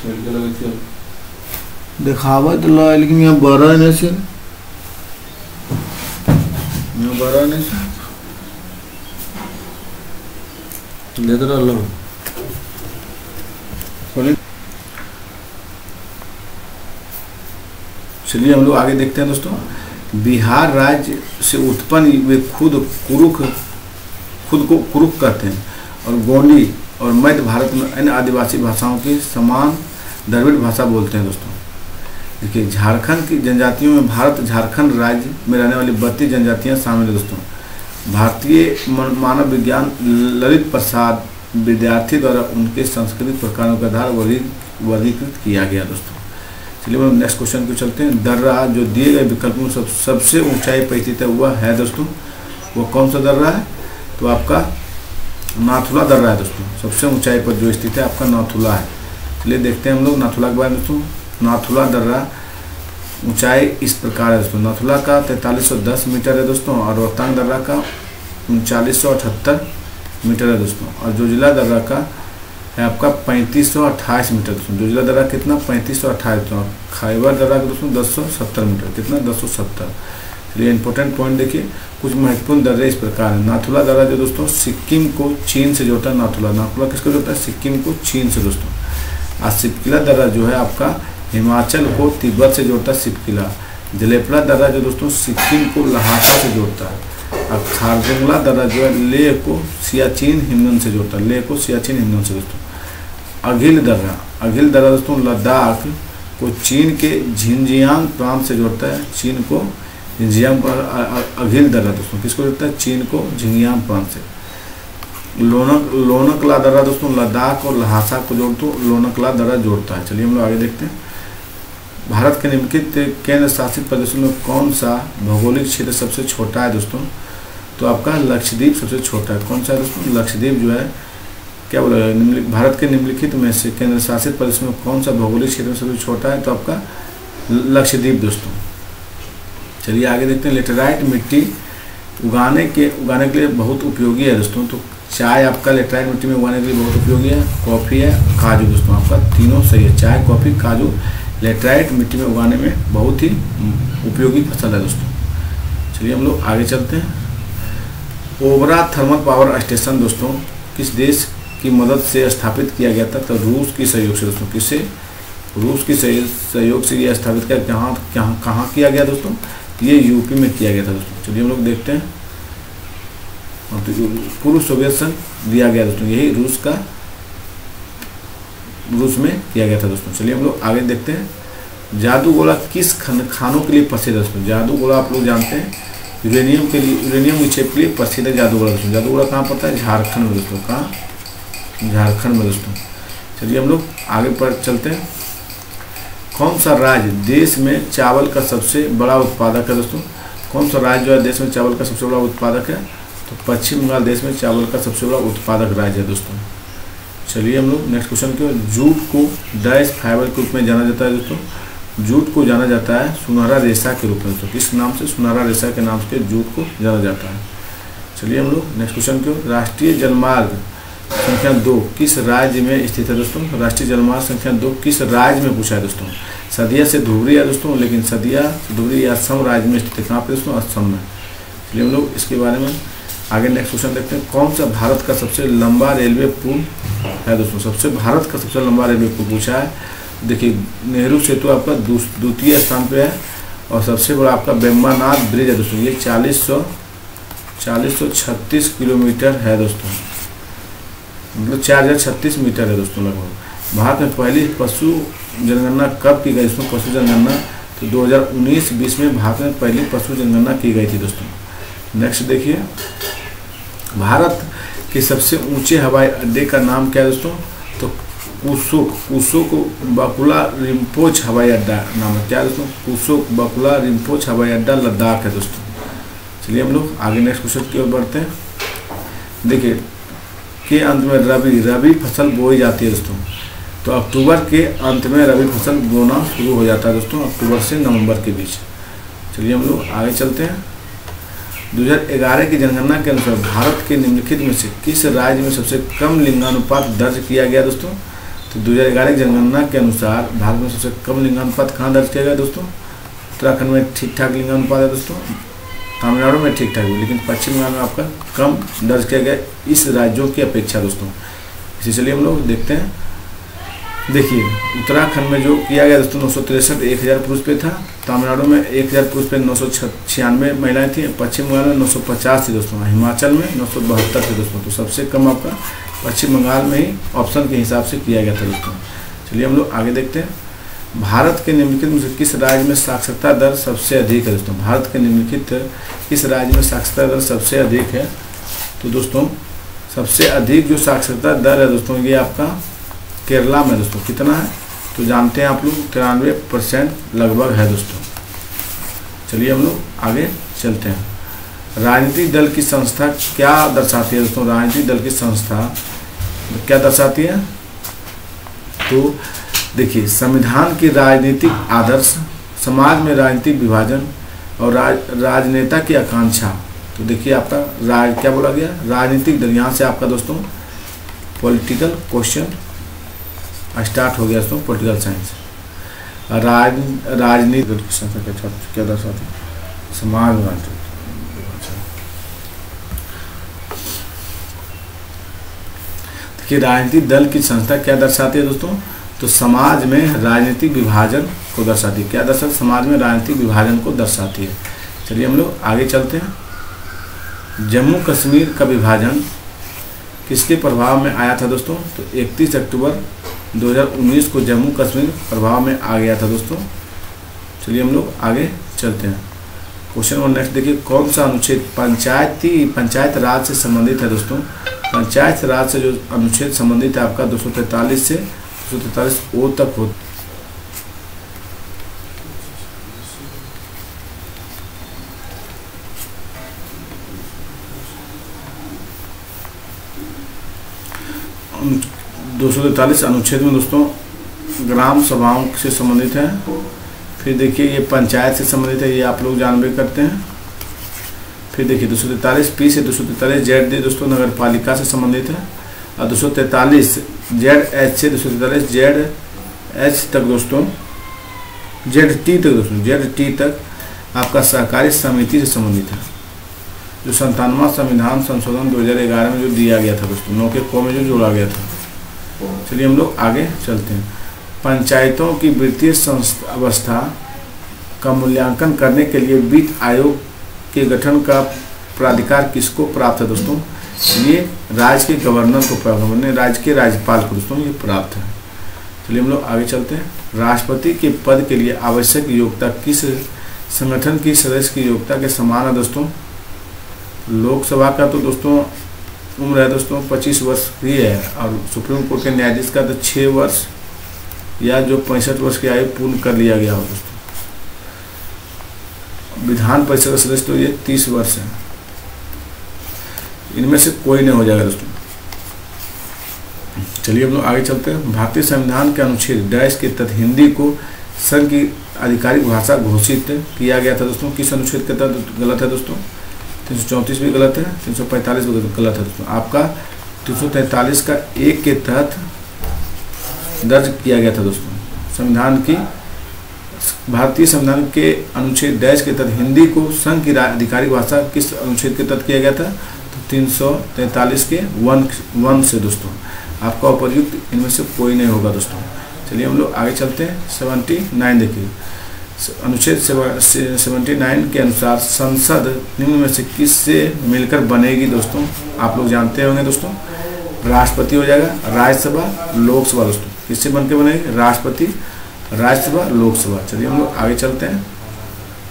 चल के लगे चल दिखावा तो ला, लेकिन यहाँ बड़ा है ना सर, बड़ा नहीं दे तो लो। चलिए हम लोग आगे देखते हैं दोस्तों। बिहार राज्य से उत्पन्न वे खुद को कुरुक कहते हैं और गोंडी और मध्य भारत में अन्य आदिवासी भाषाओं के समान द्रविड़ भाषा बोलते हैं दोस्तों। देखिए झारखंड की जनजातियों में भारत झारखंड राज्य में रहने वाली 32 जनजातियां शामिल है दोस्तों। भारतीय मानव विज्ञान ललित प्रसाद विद्यार्थी द्वारा उनके संस्कृत प्रकारों के आधार वर्गीकृत किया गया दोस्तों। चलिए हम नेक्स्ट क्वेश्चन को चलते हैं। दर्रा जो दिए गए विकल्प में सबसे ऊंचाई पर स्थित है वह है दोस्तों, वो कौन सा दर्रा है? तो आपका नाथुला दर्रा है दोस्तों। सबसे ऊंचाई पर जो स्थित है आपका नाथुला है। चलिए देखते हैं हम लोग नाथुला के बारे में दोस्तों। नाथुला दर्रा ऊंचाई इस प्रकार है दोस्तों। नाथुला का 4310 मीटर है दोस्तों और रोहतांग दर्रा का 3978 मीटर है दोस्तों। और जोजिला दर्रा का है आपका 3528 मीटर दोस्तों। जोजिला दर्रा कितना? 3528। और खैबर दर्रा का दोस्तों 1070 मीटर। कितना? 1070। चलिए इंपॉर्टेंट पॉइंट देखिए, कुछ महत्वपूर्ण दर्रे इस प्रकार है। नाथुला दर्रा जो दोस्तों सिक्किम को चीन से जोड़ता है। नाथुला किसको जोड़ता है? सिक्किम को चीन से दोस्तों। और सिपकिला दर्रा जो है आपका हिमाचल को तिब्बत से जोड़ता है, सिपकिला। जलेपला दर्रा जो दोस्तों सिक्किम को लहासा से जोड़ता है। और खारदुंगला दर्रा जो है लेह को सियाचिन हिमनन से जोड़ता है, लेह को सियाचिन हिमनन से दोस्तों। अघिल दर्रा दोस्तों लद्दाख को चीन के झिंजियांग प्रांत से जोड़ता है, चीन को झिंजियांग। अघिल दर्रा दोस्तों किसको जोड़ता है? चीन को झिंजियांग प्रांत से। लोनकला दर्रा दोस्तों लद्दाख और लहासा को जोड़ता है, लोनकला दर्रा जोड़ता है। चलिए हम लोग आगे देखते हैं। भारत के निम्नलिखित केंद्र शासित प्रदेशों में कौन सा भौगोलिक क्षेत्र सबसे छोटा है दोस्तों? तो आपका लक्षद्वीप सबसे छोटा है। कौन सा है दोस्तों? लक्षद्वीप जो है क्या बोला है? भारत के निम्नलिखित में से केंद्र शासित प्रदेशों में कौन सा भौगोलिक क्षेत्र सबसे छोटा है? तो आपका लक्षद्वीप दोस्तों। चलिए आगे देखते हैं। लेटेराइट मिट्टी उगाने के लिए बहुत उपयोगी है दोस्तों। तो चाय आपका लेटेराइट मिट्टी में उगाने के लिए बहुत उपयोगी है। कॉफ़ी है, काजू दोस्तों। आपका तीनों सही है। चाय, कॉफ़ी, काजू लेटेराइट मिट्टी में उगाने में बहुत ही उपयोगी फसल है दोस्तों। चलिए हम लोग आगे चलते हैं। ओबरा थर्मल पावर स्टेशन दोस्तों किस देश की मदद से स्थापित किया गया था? तो रूस की सहयोग से दोस्तों। किससे? रूस की सहयोग से यह स्थापित किया। कहाँ किया गया दोस्तों? ये यूपी में किया गया था दोस्तों। चलिए हम लोग देखते हैं। तो पूर्व सोवियत संघ दिया गया दोस्तों, यही रूस में किया गया था दोस्तों। चलिए हम लोग आगे देखते हैं। जादूगोला किस खानों के लिए प्रसिद्ध है दोस्तों? जादूगोला आप लोग जानते हैं यूरेनियम के लिए, यूरेनियम निक्षेप के लिए प्रसिद्ध है जादूगोला दोस्तों। जादूगोला कहाँ पड़ता है? झारखंड में दोस्तों। कहाँ? झारखंड में दोस्तों। चलिए हम लोग आगे पर चलते हैं। कौन सा राज्य देश में चावल का सबसे बड़ा उत्पादक है दोस्तों? कौन सा राज्य जो है देश में चावल का सबसे बड़ा उत्पादक है? तो पश्चिम बंगाल देश में चावल का सबसे बड़ा उत्पादक राज्य है दोस्तों। चलिए हम लोग नेक्स्ट क्वेश्चन की। जूट को डैश फाइबर के रूप में जाना जाता है दोस्तों। जूट को जाना जाता है सुनहरा रेशा के रूप में दोस्तों। किस नाम से? सुनहरा रेशा के नाम से जूट को जाना जाता है। चलिए हम लोग नेक्स्ट क्वेश्चन की। राष्ट्रीय जलमार्ग संख्या 2 किस राज्य में स्थित है दोस्तों? राष्ट्रीय जलमार्ग संख्या 2 किस राज्य में पूछा है दोस्तों? सदिया से धुबरी है दोस्तों, लेकिन सदिया से धुबरी असम राज्य में स्थित है। कहाँ पे दोस्तों? असम में। चलिए हम लोग इसके बारे में आगे नेक्स्ट क्वेश्चन देखते हैं। कौन सा भारत का सबसे लंबा रेलवे पुल है दोस्तों? भारत का सबसे लंबा रेलवे पुल पूछा है। देखिए नेहरू सेतु आपका द्वितीय स्थान पे है और सबसे बड़ा आपका बेम्बानाथ ब्रिज है दोस्तों। ये 4036 किलोमीटर है दोस्तों, मतलब 4036 मीटर है दोस्तों लगभग। भारत में पहली पशु जनगणना कब की गई दोस्तों? पशु जनगणना तो 2019-20 में भारत में पहली पशु जनगणना की गई थी दोस्तों। नेक्स्ट देखिए। भारत के सबसे ऊंचे हवाई अड्डे का नाम क्या है दोस्तों? तो कुसुक बाकुला रिम्पोच हवाई अड्डा नाम है। क्या दोस्तों? कुसुक बाकुला रिम्पोच हवाई अड्डा लद्दाख है दोस्तों। चलिए हम लोग आगे नेक्स्ट क्वेश्चन की ओर बढ़ते हैं। देखिए के अंत में रबी फसल बोई जाती है दोस्तों। तो अक्टूबर के अंत में रबी फसल बोना शुरू हो जाता है दोस्तों, अक्टूबर से नवंबर के बीच। चलिए हम लोग आगे चलते हैं। 2011 की जनगणना के अनुसार भारत के निम्नलिखित में से किस राज्य में सबसे कम लिंगानुपात दर्ज किया गया दोस्तों? तो 2011 की जनगणना के अनुसार भारत में सबसे कम लिंगानुपात कहाँ दर्ज किया गया दोस्तों? उत्तराखंड में ठीक ठाक लिंगानुपात है दोस्तों, तमिलनाडु में ठीक ठाक है, लेकिन पश्चिम बंगाल में आपका कम दर्ज किया गया इस राज्यों की अपेक्षा दोस्तों। इसी चलिए हम लोग देखते हैं। देखिए उत्तराखंड में जो किया गया दोस्तों 963 1000 पुरुष पे था, तमिलनाडु में 1000 पुरुष पे 996 महिलाएं थी, पश्चिम बंगाल में 950 थी दोस्तों, हिमाचल में 972 थी दोस्तों। तो सबसे कम आपका पश्चिम बंगाल में ही ऑप्शन के हिसाब से किया गया था दोस्तों। चलिए हम लोग आगे देखते हैं। भारत के निम्नलिखित में से किस राज्य में साक्षरता दर सबसे अधिक है दोस्तों? भारत के निम्नलिखित किस राज्य में साक्षरता दर सबसे अधिक है? तो दोस्तों सबसे अधिक जो साक्षरता दर है दोस्तों ये आपका केरला में दोस्तों। कितना है तो जानते हैं आप लोग, 93% लगभग है दोस्तों। चलिए हम लोग आगे चलते हैं। राजनीतिक दल की संस्था क्या दर्शाती है दोस्तों? राजनीतिक दल की संस्था क्या दर्शाती है? तो देखिए, संविधान की राजनीतिक आदर्श, समाज में राजनीतिक विभाजन और राजनेता की आकांक्षा। तो देखिए आपका क्या बोला गया? राजनीतिक दल। यहाँ से आपका दोस्तों पॉलिटिकल क्वेश्चन स्टार्ट हो गया दोस्तों, पॉलिटिकल साइंस। राजनीतिक संस्था क्या दर्शाती है? समाज में देखिए, राजनीतिक दल की संस्था क्या दर्शाती है दोस्तों? तो समाज में राजनीतिक विभाजन को दर्शाती है। क्या दर्शाती है? समाज में राजनीतिक विभाजन को दर्शाती है। चलिए हम लोग आगे चलते हैं। जम्मू कश्मीर का विभाजन किसके प्रभाव में आया था दोस्तों? तो 31 अक्टूबर 2019 को जम्मू कश्मीर प्रभाव में आ गया था दोस्तों। चलिए हम लोग आगे चलते हैं। क्वेश्चन नंबर नेक्स्ट देखिए, कौन सा अनुच्छेद पंचायत राज से संबंधित है दोस्तों? पंचायत राज से जो अनुच्छेद संबंधित है आपका 243 से 243 ओ तक हो। अनुच्छेद में दोस्तों ग्राम सभाओं से संबंधित है। फिर देखिए ये पंचायत से संबंधित है, ये आप लोग जानबे करते हैं। फिर देखिए 243 पी से 243 जेड डी दोस्तों नगर पालिका से संबंधित है। और 243 जेड एच से 243 जेड एच तक दोस्तों, जेड टी तक आपका सहकारी समिति से संबंधित है। जो 97वां संविधान संशोधन 2011 में जो दिया गया था दोस्तों, 9 के क में जो जोड़ा गया था। चलिए हम लोग आगे चलते हैं। पंचायतों की वित्तीय अवस्था का मूल्यांकन करने के लिए वित्त आयोग के गठन का प्राधिकार किसको प्राप्त है दोस्तों? ये राज्य के गवर्नर को प्राप्त है, राज्य के राज्यपाल को दोस्तों ये प्राप्त है। चलिए हम लोग आगे चलते हैं। राष्ट्रपति के पद के लिए आवश्यक योग्यता किस संगठन की सदस्य की योग्यता के समान है दोस्तों? लोकसभा का तो दोस्तों उम्र है दोस्तों 25 वर्ष ही है, और सुप्रीम कोर्ट के न्यायाधीश का तो 6 वर्ष या जो 65 वर्ष की आयु पूर्ण कर लिया गया हो दोस्तों। विधान परिषद का सदस्य तो ये 30 वर्ष है। इनमें से कोई नहीं हो जाएगा दोस्तों। चलिए हम लोग आगे चलते हैं। भारतीय संविधान के अनुच्छेद डैश के तहत हिंदी को संघ की आधिकारिक भाषा घोषित किया गया था दोस्तों। किस अनुच्छेद के तहत गलत है दोस्तों? 334 भी गलत है, 345 भी गलत है दोस्तों। आपका 343 का 1 के तहत दर्ज किया गया था दोस्तों। संविधान की भारतीय संविधान के अनुच्छेद डैश के तहत हिंदी को संघ की आधिकारिक भाषा किस अनुच्छेद के तहत किया गया था? तो 343 के 1 से दोस्तों। आपका उपयुक्त इनमें से कोई नहीं होगा दोस्तों। चलिए हम लोग आगे चलते हैं। 79 देखिए, अनुच्छेद 79 के अनुसार संसद निम्न में से किससे मिलकर बनेगी दोस्तों? आप लोग जानते होंगे दोस्तों, राष्ट्रपति हो जाएगा, राज्यसभा, लोकसभा दोस्तों। किससे बनकर बनेगी? राष्ट्रपति, राज्यसभा, लोकसभा। चलिए हम लोग आगे चलते हैं।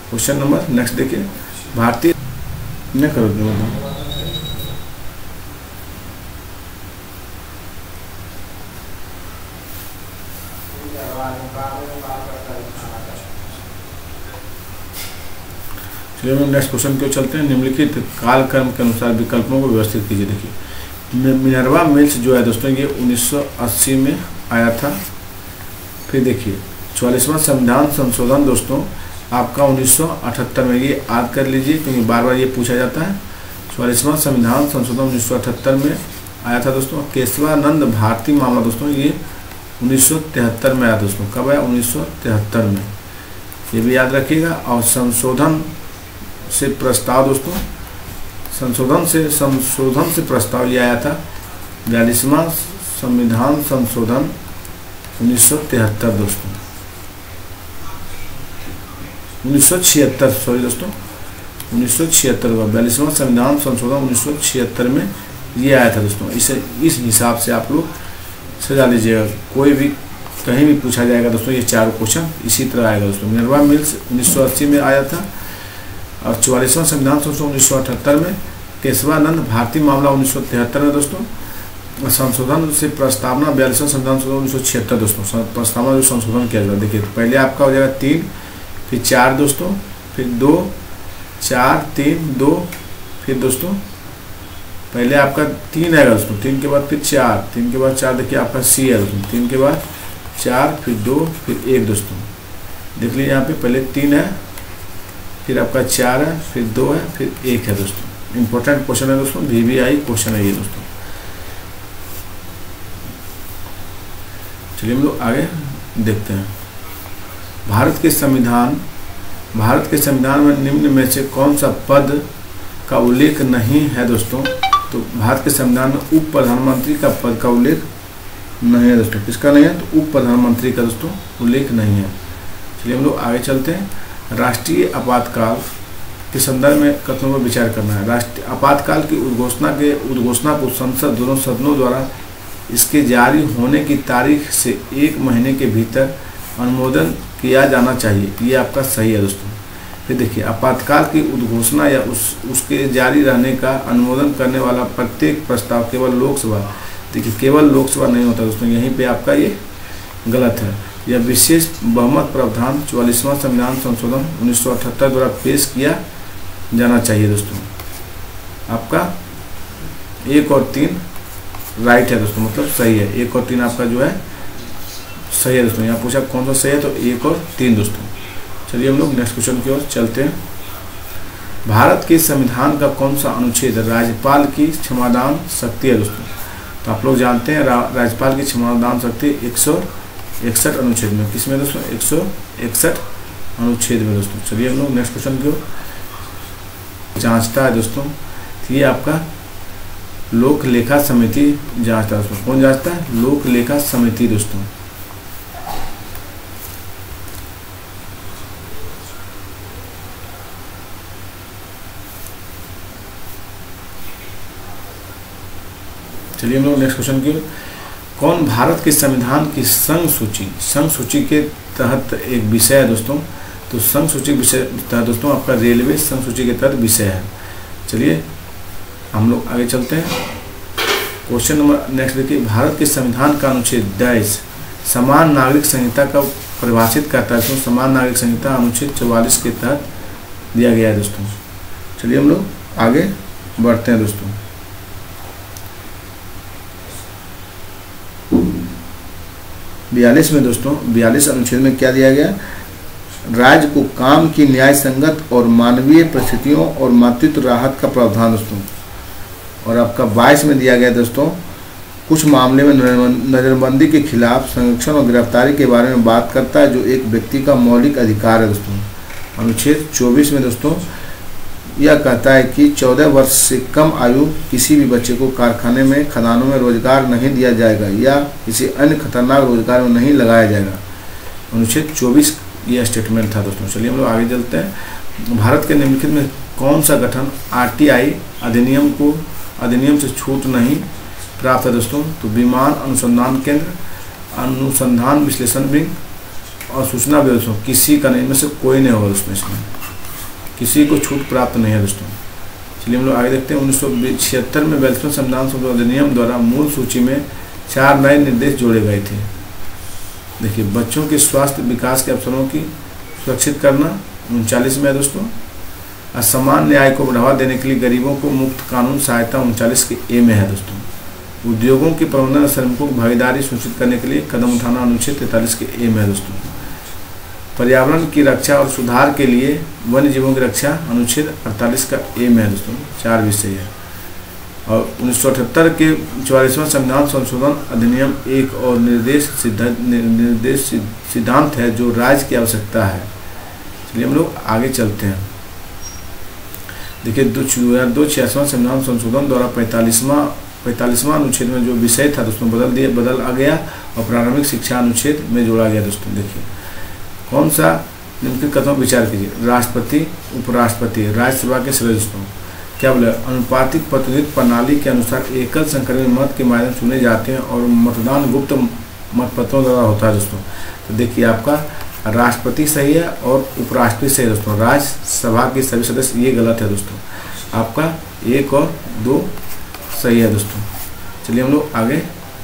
क्वेश्चन नंबर नेक्स्ट देखिए, भारतीय न करो नेक्स्ट क्वेश्चन क्यों चलते हैं। निम्नलिखित कालक्रम के अनुसार विकल्पों को व्यवस्थित कीजिए। देखिए मिनर्वा मिल्स जो है दोस्तों ये 1980 में आया था। फिर देखिए 44वां संविधान संशोधन दोस्तों आपका 1978 में, ये याद कर लीजिए क्योंकि बार बार ये पूछा जाता है। 44वां संविधान संशोधन 1978 में आया था दोस्तों। केशवानंद भारती मामला दोस्तों ये 1973 में आया दोस्तों। कब आया? 1973 में, ये भी याद रखिएगा। और संशोधन से प्रस्ताव दोस्तों, संशोधन से प्रस्ताव ये आया था 42वां संविधान संशोधन 1973 दोस्तों, 1976 सॉरी दोस्तों, 1976 का 42वां संविधान संशोधन 1976 में ये आया था दोस्तों। इस हिसाब से आप लोग सजा लीजिएगा। कोई भी कहीं भी पूछा जाएगा दोस्तों, ये चारों क्वेश्चन इसी तरह आएगा दोस्तों। मिनर्वा मिल्स 1980 में आया था, और 44वां संविधान संशोधन 1978 में, केशवानंद भारतीय मामला 1973 में दोस्तों, संशोधन से प्रस्तावना 42वां संविधान संशोधन 1976 दोस्तों, प्रस्तावना जो संशोधन किया गया। देखिए पहले आपका हो जाएगा 3, फिर 4 दोस्तों, फिर 2, 4, 3, 2, फिर दोस्तों पहले आपका 3 आएगा दोस्तों, 3 के बाद फिर 4, 3 के बाद 4 देखिए आपका सी है दोस्तों, 3 के बाद 4, फिर 2, फिर 1 दोस्तों। देख लीजिए यहाँ पे पहले 3 है, फिर आपका 4 है, फिर 2 है, फिर 1 है दोस्तों। इंपॉर्टेंट क्वेश्चन है दोस्तों, VVI क्वेश्चन है ये दोस्तों। चलिए हम लोग आगे देखते हैं। भारत के संविधान में निम्न में से कौन सा पद का उल्लेख नहीं है दोस्तों? तो भारत के संविधान में उप प्रधानमंत्री का पद का उल्लेख नहीं है दोस्तों। किसका नहीं है? तो उप प्रधानमंत्री का दोस्तों उल्लेख नहीं है। चलिए हम लोग आगे चलते हैं। राष्ट्रीय आपातकाल के संदर्भ में कथनों पर विचार करना है। राष्ट्रीय आपातकाल की उद्घोषणा को संसद दोनों सदनों द्वारा इसके जारी होने की तारीख से 1 महीने के भीतर अनुमोदन किया जाना चाहिए। ये आपका सही है दोस्तों। फिर देखिए आपातकाल की उद्घोषणा या उसके जारी रहने का अनुमोदन करने वाला प्रत्येक प्रस्ताव केवल लोकसभा, देखिए केवल लोकसभा नहीं होता दोस्तों, यहीं पे आपका ये गलत है। यह विशेष बहुमत प्रावधान 44वां संविधान संशोधन 1978 द्वारा पेश किया जाना चाहिए दोस्तों। आपका 1 और 3 राइट है दोस्तों, मतलब सही है। 1 और 3 आपका जो है सही है दोस्तों। यहाँ पूछा कौन सा सही है, तो 1 और 3 दोस्तों। चलिए हम लोग नेक्स्ट क्वेश्चन की ओर चलते हैं। भारत के संविधान का कौन सा अनुच्छेद राज्यपाल की क्षमादान शक्ति है दोस्तों? तो आप लोग जानते हैं राज्यपाल की क्षमादान शक्ति 161 अनुच्छेद में, किसमें दोस्तों? 161 अनुच्छेद में दोस्तों। चलिए हम लोग नेक्स्ट क्वेश्चन की ओर जांचता है दोस्तों। तो ये आपका लोक लेखा समिति जांचता है दोस्तों। कौन जांचता है? लोक लेखा समिति दोस्तों। चलिए हम लोग नेक्स्ट क्वेश्चन की। कौन भारत के संविधान की संघ सूची के तहत एक विषय है दोस्तों? तो संघ सूची विषय तहत दोस्तों आपका रेलवे संघ सूची के तहत विषय है। चलिए हम लोग आगे चलते हैं। क्वेश्चन नंबर नेक्स्ट देखिए। भारत के संविधान का अनुच्छेद 10 समान नागरिक संहिता का परिभाषित करता है दोस्तों। समान नागरिक संहिता अनुच्छेद 44 के तहत दिया गया है दोस्तों। चलिए हम लोग आगे बढ़ते हैं दोस्तों। 42 में दोस्तों 42 अनुच्छेद में क्या दिया गया? राज्य को काम की न्याय संगत और मानवीय परिस्थितियों और मातृत्व राहत का प्रावधान दोस्तों। और आपका 22 में दिया गया दोस्तों, कुछ मामले में नजरबंदी के खिलाफ संरक्षण और गिरफ्तारी के बारे में बात करता है, जो एक व्यक्ति का मौलिक अधिकार है दोस्तों। अनुच्छेद 24 में दोस्तों यह कहता है कि 14 वर्ष से कम आयु किसी भी बच्चे को कारखाने में, खदानों में रोजगार नहीं दिया जाएगा या किसी अन्य खतरनाक रोजगार में नहीं लगाया जाएगा। अनुच्छेद 24 यह स्टेटमेंट था दोस्तों। चलिए हम लोग आगे चलते हैं। भारत के निम्नलिखित में कौन सा गठन RTI अधिनियम से छूट नहीं प्राप्त है दोस्तों? तो विमान अनुसंधान केंद्र, अनुसंधान विश्लेषण विंग और सूचना ब्यूरो दोस्तों। किसी का नहीं, इनमें से कोई नहीं होगा दोस्तों, इसमें किसी को छूट प्राप्त नहीं है दोस्तों। चलिए हम लोग आगे देखते हैं। 1976 में 42वें संविधान संशोधन अधिनियम द्वारा मूल सूची में 4 नए निर्देश जोड़े गए थे। देखिए बच्चों के स्वास्थ्य विकास के अवसरों की सुरक्षित करना 39 में है दोस्तों। असमान न्याय को बढ़ावा देने के लिए गरीबों को मुफ्त कानून सहायता 39 के ए में है दोस्तों। उद्योगों के प्रबंधन और श्रमिकों की भागीदारी सुनिश्चित करने के लिए कदम उठाना अनुच्छेद 43 के ए में है दोस्तों। पर्यावरण की रक्षा और सुधार के लिए वन्य जीवों की रक्षा अनुच्छेद 48 का ए में है दोस्तों। 4 विषय है। और 1978 के 44वां संविधान संशोधन अधिनियम एक और निर्देश सिद्धांत है जो राज्य की आवश्यकता है। चलिए हम लोग आगे चलते हैं। देखिए 2006वां संविधान संशोधन द्वारा 45वां अनुच्छेद में जो विषय था दोस्तों बदल आ गया और प्रारंभिक शिक्षा अनुच्छेद में जोड़ा गया दोस्तों। देखिए कौन सा निम्नलिखित कथनों पर विचार कीजिए। राष्ट्रपति, उपराष्ट्रपति, राज्यसभा के सदस्य दोस्तों क्या बोले? अनुपातिक प्रतिनिधित्व प्रणाली के अनुसार एकल संक्रमित मत के माध्यम चुने जाते हैं और मतदान गुप्त मतपत्रों द्वारा होता है दोस्तों। तो देखिए आपका राष्ट्रपति सही है और उपराष्ट्रपति सही है दोस्तों। राज्यसभा के सभी सदस्य ये गलत है दोस्तों। आपका 1 और 2 सही है दोस्तों। चलिए हम लोग आगे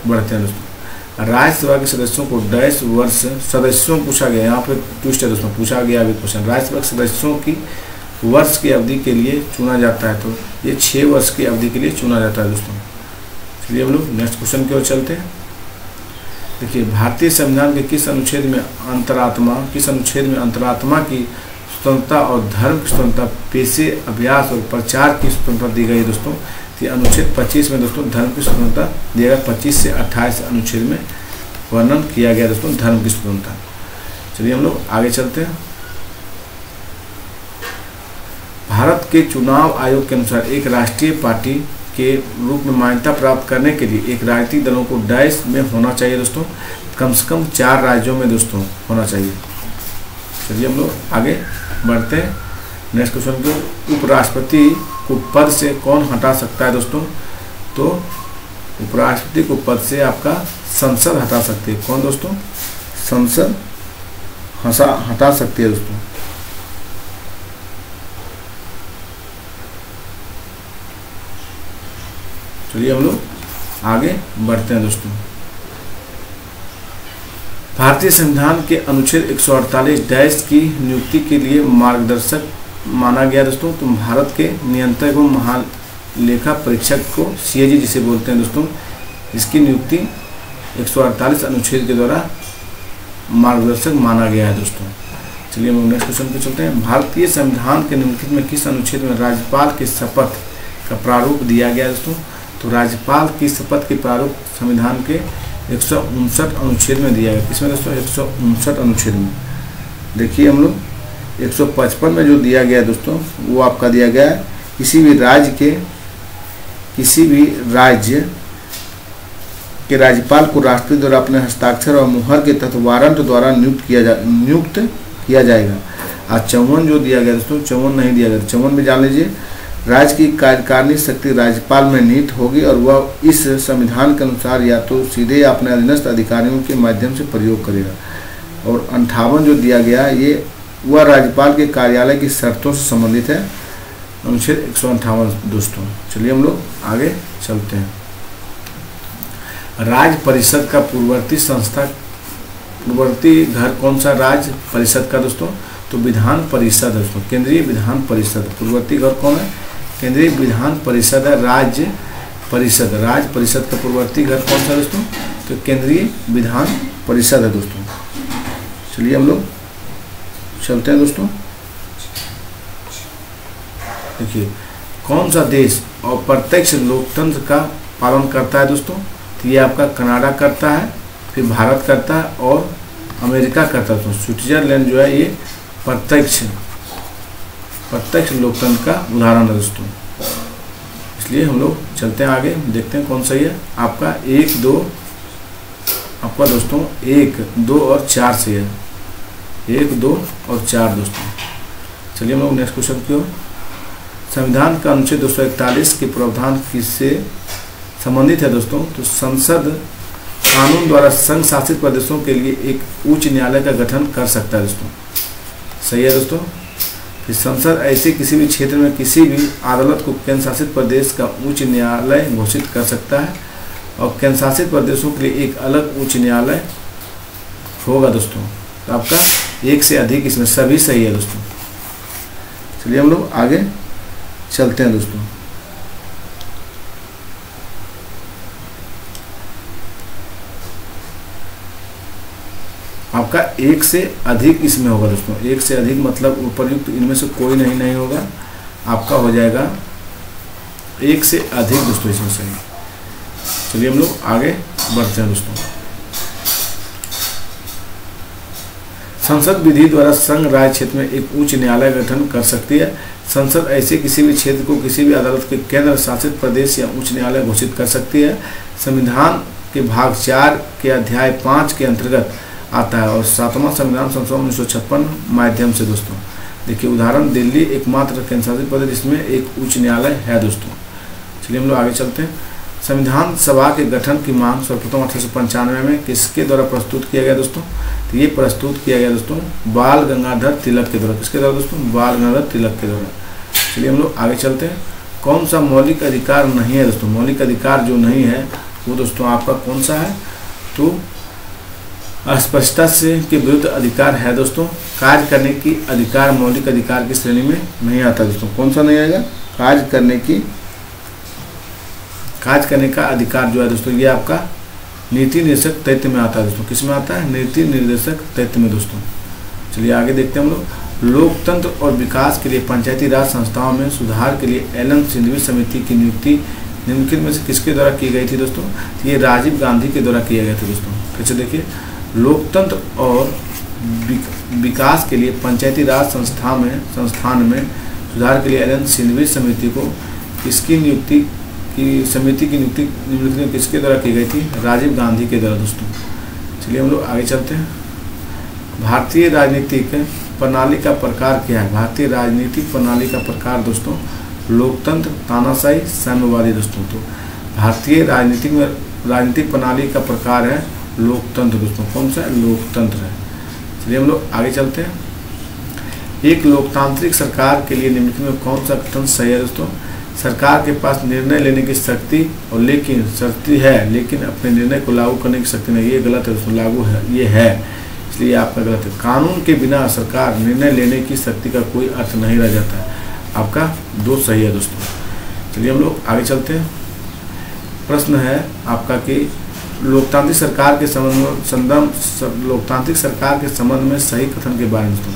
बढ़ते हैं दोस्तों। राज्यसभा के सदस्यों को डैश वर्ष सदस्यों पूछा गया, यहाँ पे ट्विस्ट है दोस्तों, पूछा गया अभी क्वेश्चन। राज्यसभा के सदस्यों की वर्ष की अवधि के लिए चुना जाता है, तो ये 6 वर्ष की अवधि के लिए चुना जाता है दोस्तों। चलिए हम लोग नेक्स्ट क्वेश्चन की ओर चलते हैं। देखिए भारतीय संविधान के किस अनुच्छेद में अंतरात्मा की स्वतंत्रता और धर्म की स्वतंत्रता, पेशे, अभ्यास और प्रचार की स्वतंत्रता दी गई है दोस्तों। तो अनुच्छेद 25 में दोस्तों धर्म की स्वतंत्रता दिया गया। 25 से 28 अनुच्छेद में वर्णन किया गया दोस्तों धर्म की स्वतंत्रता। चलिए हम लोग आगे चलते हैं। भारत के चुनाव आयोग के अनुसार एक राष्ट्रीय पार्टी के रूप में मान्यता प्राप्त करने के लिए एक राजनीतिक दलों को डैश में होना चाहिए दोस्तों, कम से कम 4 राज्यों में दोस्तों होना चाहिए। चलिए हम लोग आगे बढ़ते हैं नेक्स्ट क्वेश्चन को। उपराष्ट्रपति को पद से कौन हटा सकता है दोस्तों? तो उपराष्ट्रपति को पद से आपका संसद हटा सकती है। कौन दोस्तों? संसद हटा सकती है दोस्तों। चलिए हम लोग आगे बढ़ते हैं दोस्तों। भारतीय संविधान के अनुच्छेद 148 डैश की नियुक्ति के लिए मार्गदर्शक माना गया दोस्तों। तो भारत के नियंत्रक एवं महालेखा परीक्षक को CAG जिसे बोलते हैं दोस्तों, इसकी नियुक्ति 148 अनुच्छेद के द्वारा मार्गदर्शक माना गया है दोस्तों। चलिए हम नेक्स्ट क्वेश्चन पे चलते हैं। भारतीय संविधान के निम्नलिखित में किस अनुच्छेद में राज्यपाल के शपथ का प्रारूप दिया गया है दोस्तों? तो राज्यपाल की शपथ के प्रारूप संविधान के 159 अनुच्छेद में दिया गया। किसमें दोस्तों? 159 अनुच्छेद में। देखिए हम लोग 155 में जो दिया गया दोस्तों वो आपका दिया गया है किसी भी राज्य के राज्यपाल को राष्ट्रपति द्वारा अपने हस्ताक्षर और मुहर के तहत वारंट द्वारा नियुक्त किया जाएगा। आज 54 जो दिया गया दोस्तों, 54 नहीं दिया गया। 54 में जान लीजिए राज्य की कार्यकारिणी शक्ति राज्यपाल में निहित होगी और वह इस संविधान के अनुसार या तो सीधे या अपने अधीनस्थ अधिकारियों के माध्यम से प्रयोग करेगा। और 58 जो दिया गया ये वह राज्यपाल के कार्यालय की शर्तों से संबंधित है, अनुच्छेद 158 दोस्तों। चलिए हम लोग आगे चलते हैं। राज्य परिषद का पूर्ववर्ती घर कौन सा राज्य परिषद का दोस्तों? तो विधान परिषद दोस्तों, केंद्रीय विधान परिषद। पूर्ववर्ती घर कौन है? केंद्रीय विधान परिषद है। राज्य परिषद का पूर्ववर्ती घर कौन सा दोस्तों? तो केंद्रीय विधान परिषद है दोस्तों। चलिए हम लोग चलते हैं दोस्तों। देखिए कौन सा देश अप्रत्यक्ष लोकतंत्र का पालन करता है दोस्तों? तो ये आपका कनाडा करता है, फिर भारत करता है और अमेरिका करता है दोस्तों। स्विट्जरलैंड जो है ये प्रत्यक्ष लोकतंत्र का उदाहरण है दोस्तों। इसलिए हम लोग चलते हैं आगे, देखते हैं कौन सही है। आपका 1, 2 आपका दोस्तों 1, 2 और 4 से है। 1, 2 और 4 दोस्तों। चलिए हम लोग नेक्स्ट क्वेश्चन की ओर। संविधान का अनुच्छेद 241 के प्रावधान किससे संबंधित है दोस्तों? तो संसद कानून द्वारा संघ शासित प्रदेशों के लिए एक उच्च न्यायालय का गठन कर सकता है दोस्तों। सही है दोस्तों। फिर संसद ऐसे किसी भी क्षेत्र में किसी भी अदालत को केंद्र शासित प्रदेश का उच्च न्यायालय घोषित कर सकता है और केंद्र शासित प्रदेशों के लिए एक अलग उच्च न्यायालय होगा दोस्तों। तो आपका 1 से अधिक इसमें सभी सही है दोस्तों। चलिए हम लोग आगे चलते हैं दोस्तों। आपका 1 से अधिक इसमें होगा दोस्तों। 1 से अधिक मतलब उपर्युक्त इनमें से कोई नहीं होगा, आपका हो जाएगा 1 से अधिक दोस्तों इसमें सही। चलिए हम लोग आगे बढ़ते हैं दोस्तों। संसद विधि द्वारा संघ राज्य क्षेत्र में एक उच्च न्यायालय गठन कर सकती है। संसद ऐसे किसी भी क्षेत्र को किसी भी अदालत के केंद्र शासित प्रदेश या उच्च न्यायालय घोषित कर सकती है। संविधान के भाग 4 के अध्याय 5 के अंतर्गत आता है और 7वां संविधान संशोधन 1956 माध्यम से दोस्तों। देखिए उदाहरण दिल्ली एकमात्र केंद्र शासित प्रदेश जिसमें एक उच्च न्यायालय है दोस्तों। चलिए हम लोग आगे चलते हैं। संविधान सभा के गठन की मांग सर्वप्रथम 1895 में किसके द्वारा प्रस्तुत किया गया दोस्तों? तो ये प्रस्तुत किया गया दोस्तों बाल गंगाधर तिलक के द्वारा। किसके द्वारा दोस्तों? बाल गंगाधर तिलक के द्वारा। चलिए हम लोग आगे चलते हैं। कौन सा मौलिक अधिकार नहीं है दोस्तों? मौलिक अधिकार जो नहीं है वो दोस्तों आपका कौन सा है? तो अस्पष्टता से के विरुद्ध अधिकार है दोस्तों। कार्य करने की अधिकार मौलिक अधिकार की श्रेणी में नहीं आता दोस्तों। कौन सा नहीं आएगा? कार्य करने का अधिकार जो है दोस्तों ये आपका नीति निर्देशक तत्व में आता है दोस्तों। किस में आता है? नीति निर्देशक तत्व में दोस्तों। चलिए आगे देखते हैं हम लोग। लोकतंत्र और विकास के लिए पंचायती राज संस्थाओं में सुधार के लिए एलन सिंघवी समिति की नियुक्ति निम्नलिखित में से किसके द्वारा की गई थी दोस्तों? ये राजीव गांधी के द्वारा किया गया था दोस्तों। फिर देखिए, लोकतंत्र और विकास के लिए पंचायती राज संस्थान में सुधार के लिए एलन सिंघवी समिति को समिति की नियुक्ति निम्नलिखित किसके द्वारा की गई थी? राजीव गांधी के द्वारा दोस्तों। चलिए हम लोग आगे चलते हैं। भारतीय राजनीतिक प्रणाली का प्रकार क्या है? भारतीय राजनीतिक प्रणाली का प्रकार दोस्तों लोकतंत्र, तानाशाही, साम्यवादी दोस्तों। तो भारतीय राजनीतिक प्रणाली का प्रकार है लोकतंत्र दोस्तों। कौन सा है? लोकतंत्र है। चलिए हम लोग आगे चलते हैं। एक लोकतांत्रिक सरकार के लिए निम्नलिखित में कौन सा कथन सही है दोस्तों? सरकार के पास निर्णय लेने की शक्ति लेकिन अपने निर्णय को लागू करने की शक्ति नहीं। ये गलत है दोस्तों। लागू है ये है, इसलिए आपका गलत है। कानून के बिना सरकार निर्णय लेने की शक्ति का कोई अर्थ नहीं रह जाता है। आपका 2 सही है दोस्तों। चलिए हम लोग आगे चलते हैं। प्रश्न है आपका कि लोकतांत्रिक सरकार के संबंध में सही कथन के बारे में दोस्तों।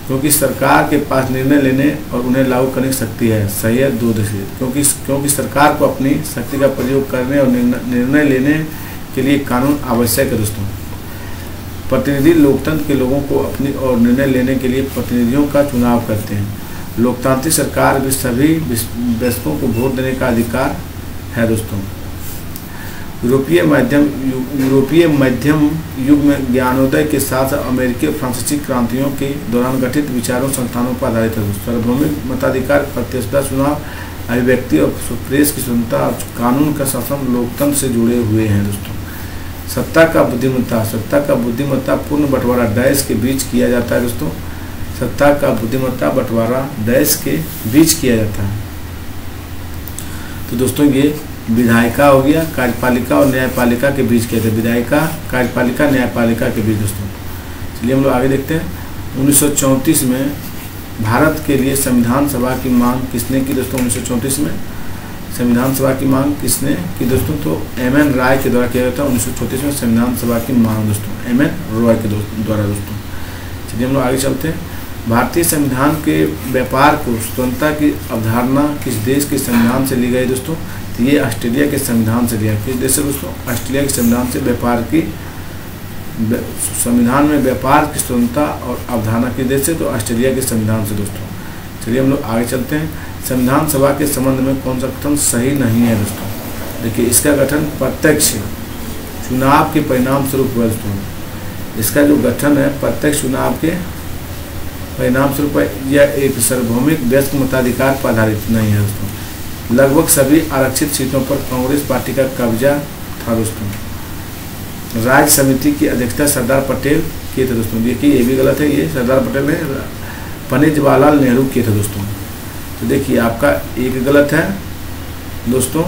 क्योंकि सरकार के पास निर्णय लेने और उन्हें लागू करने की शक्ति है। सही है 2 दशे। क्योंकि सरकार को अपनी शक्ति का प्रयोग करने और निर्णय लेने के लिए कानून आवश्यक है दोस्तों। प्रतिनिधि लोकतंत्र के लोगों को अपनी और निर्णय लेने के लिए प्रतिनिधियों का चुनाव करते हैं। लोकतांत्रिक सरकार भी सभी वयस्कों को वोट देने का अधिकार है दोस्तों। यूरोपीय मध्यम युग में ज्ञानोदय के साथ अमेरिकी और फ्रांसीसी क्रांतियों के दौरान गठित विचारों संस्थानों पर आधारित है। सार्वभौमिक मताधिकार, प्रत्यक्षता, चुनाव, अभिव्यक्ति और प्रेस की स्वतंत्रता और कानून का शासन लोकतंत्र से जुड़े हुए हैं दोस्तों। सत्ता का बुद्धिमत्ता पूर्ण बंटवारा डैश के बीच किया जाता है दोस्तों। सत्ता का बुद्धिमत्ता बंटवारा डैश के बीच किया जाता है। तो दोस्तों ये विधायिका हो गया, कार्यपालिका और न्यायपालिका के बीच किया था। विधायिका, कार्यपालिका, न्यायपालिका के बीच दोस्तों। चलिए हम लोग आगे देखते हैं। 1934 में भारत के लिए संविधान सभा की मांग किसने की दोस्तों? 1934 में संविधान सभा की मांग किसने की दोस्तों? तो एम.एन. रॉय के द्वारा किया गया था। 1934 में संविधान सभा की मांग दोस्तों एम.एन. रॉय के द्वारा दोस्तों। चलिए हम लोग आगे चलते हैं। भारतीय संविधान के व्यापार को स्वतंत्रता की अवधारणा किस देश के संविधान से ली गई दोस्तों? तो ये ऑस्ट्रेलिया के संविधान से लिया। किस देश से दोस्तों? ऑस्ट्रेलिया के संविधान से। संविधान में व्यापार की स्वतंत्रता और अवधारणा किस देश से? तो ऑस्ट्रेलिया के संविधान से दोस्तों। चलिए हम लोग आगे चलते हैं। संविधान सभा के संबंध में कौन सा कथन सही नहीं है दोस्तों? देखिए, इसका गठन प्रत्यक्ष चुनाव के परिणाम स्वरूप हुआ दोस्तों। इसका जो गठन है प्रत्यक्ष चुनाव के परिणाम स्वरूप यह एक सार्वभौमिक वयस्क मताधिकार पर आधारित नहीं है दोस्तों। लगभग सभी आरक्षित सीटों पर कांग्रेस पार्टी का कब्जा था दोस्तों। राज्य समिति की अध्यक्षता सरदार पटेल किए थे दोस्तों। देखिए ये भी गलत है। ये सरदार पटेल ने पंडित जवाहरलाल नेहरू किए थे दोस्तों। तो देखिए आपका 1 गलत है दोस्तों,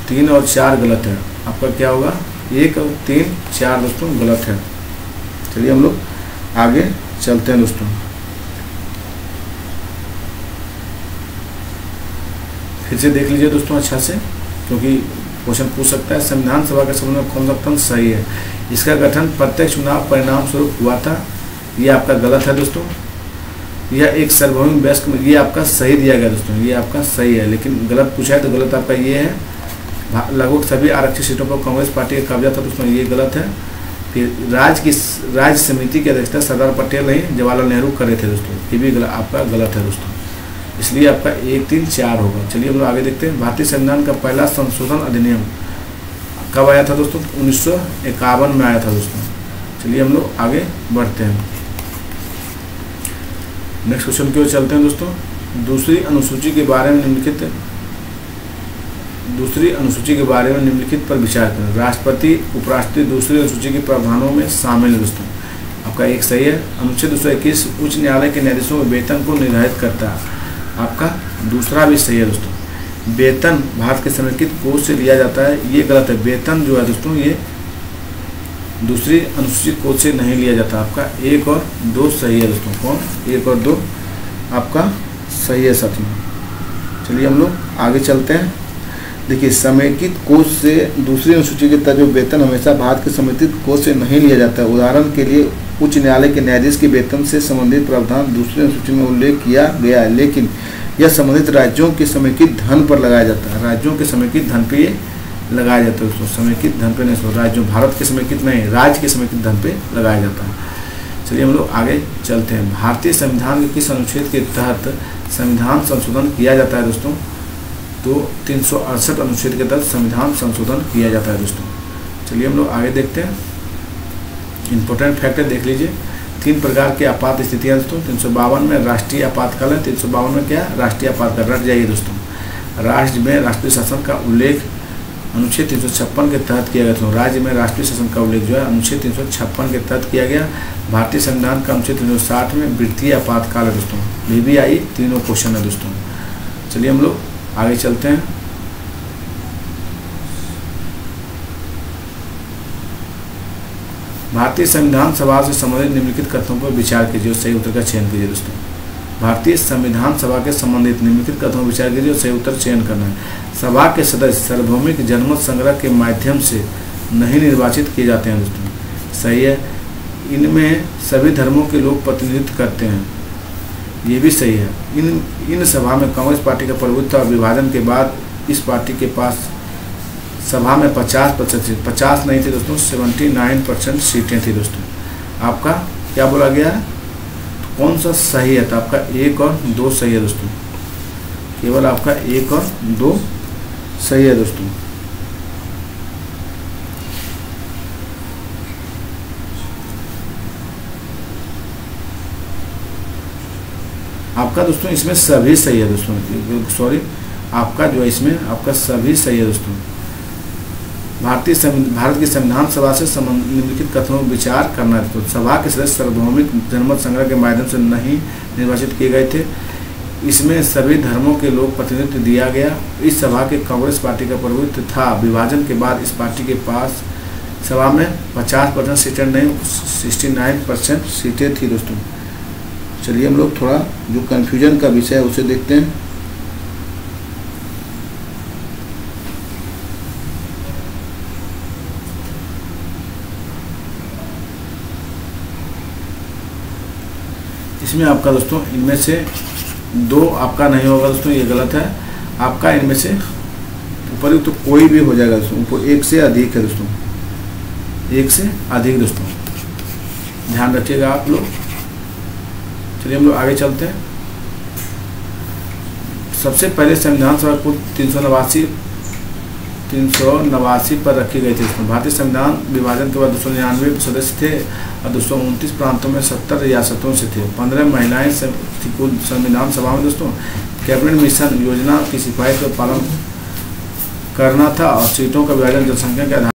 3 और 4 गलत है। आपका क्या होगा? 1 और 3, 4 दोस्तों गलत है। चलिए हम लोग आगे चलते हैं दोस्तों। फिर से देख लीजिए दोस्तों अच्छा से, क्योंकि क्वेश्चन पूछ सकता है। संविधान सभा के संबंध में कौन सा कथन सही है? इसका गठन प्रत्यक्ष चुनाव परिणाम स्वरूप हुआ था। ये आपका गलत है दोस्तों। यह एक सार्वभौमिक वयस्क, ये आपका सही दिया गया दोस्तों। ये आपका सही है, लेकिन गलत पूछा है तो गलत आपका ये है। लगभग सभी आरक्षित सीटों पर कांग्रेस पार्टी का कब्जा था दोस्तों। ये गलत है। फिर राज्य समिति की अध्यक्षता सरदार पटेल नहीं जवाहरलाल नेहरू कर रहे थे दोस्तों। ये भी आपका गलत है दोस्तों। इसलिए आपका 1, 3, 4 होगा। चलिए हम लोग आगे देखते हैं। भारतीय संविधान का पहला संशोधन अधिनियम कब आया था दोस्तों? 1951 में आया था दोस्तों। चलिए हम लोग आगे बढ़ते हैं। नेक्स्ट क्वेश्चन की ओर चलते हैं दोस्तों। दूसरी अनुसूची के बारे में निम्नलिखित दूसरी अनुसूची के बारे में निम्नलिखित पर विचार करें। राष्ट्रपति उपराष्ट्रपति दूसरी अनुसूची के प्रावधानों में शामिल है दोस्तों। आपका एक सही है। अनुच्छेद 221 उच्च न्यायालय के न्यायाधीशों के वेतन को निर्धारित करता है। आपका दूसरा भी सही है दोस्तों। वेतन भारत के समेकित कोष से लिया जाता है, ये गलत है। वेतन जो है दोस्तों ये दूसरी अनुसूचित कोष से नहीं लिया जाता। आपका 1 और 2 सही है दोस्तों। कौन? 1 और 2 आपका सही है साथियों। चलिए हम लोग आगे चलते हैं। देखिए, समेकित कोष से दूसरी अनुसूची के तहत जो वेतन हमेशा भारत के समेकित कोष से नहीं लिया जाता है। उदाहरण के लिए उच्च न्यायालय के न्यायाधीश के वेतन से संबंधित प्रावधान दूसरी अनुसूची में उल्लेख किया गया है, लेकिन यह संबंधित राज्यों के समेकित धन पर लगाया जाता है। राज्यों के समेकित धन पे ये लगाया जाता है दोस्तों। समेकित धन पे नहीं, राज्यों भारत के समेकित नहीं, राज्य के समेकित धन पे लगाया जाता है। चलिए हम लोग आगे चलते हैं। भारतीय संविधान के किस अनुच्छेद के तहत संविधान संशोधन किया जाता है दोस्तों? तो 368 अनुच्छेद के तहत संविधान संशोधन किया जाता है दोस्तों। चलिए हम लोग आगे देखते हैं। इंपॉर्टेंट फैक्टर देख लीजिए। 3 प्रकार की आपात स्थितियाँ दोस्तों। 352 में राष्ट्रीय आपातकाल है। 352 में क्या? राष्ट्रीय आपातकाल। रट जाइए दोस्तों। राज्य में राष्ट्रीय शासन का उल्लेख अनुच्छेद 356 के तहत किया गया। तो राज्य में राष्ट्रीय शासन का उल्लेख जो है अनुच्छेद 356 के तहत किया गया। भारतीय संविधान का अनुच्छेद 360 में वृत्तीय आपातकाल है दोस्तों। VVI तीनों क्वेश्चन है दोस्तों। चलिए हम लोग आगे चलते हैं। भारतीय संविधान सभा से संबंधित निम्नलिखित कथनों पर विचार कीजिए, सही उत्तर का चयन कीजिए दोस्तों। भारतीय संविधान सभा के संबंधित निम्नलिखित कथनों पर विचार कीजिए और सही उत्तर चयन करना है। सभा के सदस्य सार्वभौमिक जनमत संग्रह के माध्यम से नहीं निर्वाचित किए जाते हैं दोस्तों। सही है। इनमें सभी धर्मों के लोग प्रतिनिधित्व करते हैं, ये भी सही है। इन सभा में कांग्रेस पार्टी का प्रभुत्व और विभाजन के बाद इस पार्टी के पास सभा में 50% 50 नहीं थे दोस्तों, 79% सीटें थी दोस्तों। आपका क्या बोला गया है? कौन सा सही है? तो आपका 1 और 2 सही है दोस्तों। केवल आपका 1 और 2 सही है दोस्तों। आपका दोस्तों इसमें सभी सही है दोस्तों। सॉरी, आपका जो है इसमें आपका सभी सही है दोस्तों। भारत की संविधान सभा से निम्नलिखित कथनों पर विचार करना है। तो सभा के सदस्य सार्वभौमिक जनमत संग्रह के माध्यम से नहीं निर्वाचित किए गए थे। इसमें सभी धर्मों के लोग प्रतिनिधित्व दिया गया। इस सभा के कांग्रेस पार्टी का प्रभुत्व था। विभाजन के बाद इस पार्टी के पास सभा में 50% सीटें नहीं, 69% सीटें थी दोस्तों। चलिए हम लोग थोड़ा जो कन्फ्यूजन का विषय है उसे देखते हैं। इसमें आपका दोस्तों इनमें से 2 आपका नहीं होगा दोस्तों, ये गलत है। आपका इनमें से उपयुक्त तो कोई भी हो जाएगा दोस्तों। 1 से अधिक है दोस्तों, 1 से अधिक दोस्तों, ध्यान रखिएगा आप लोग। चलिए हम लोग आगे चलते हैं। सबसे पहले संविधान सभा को 389 पर रखी गई थी दोस्तों। भारतीय संविधान विभाजन के बाद 299 सदस्य थे और 229 प्रांतों में 70 रियासतों से थे। 15 महिलाएं थी कुल संविधान सभा में दोस्तों। कैबिनेट मिशन योजना की सिफारिश का पालन करना था और सीटों का विभाजन जनसंख्या के आधार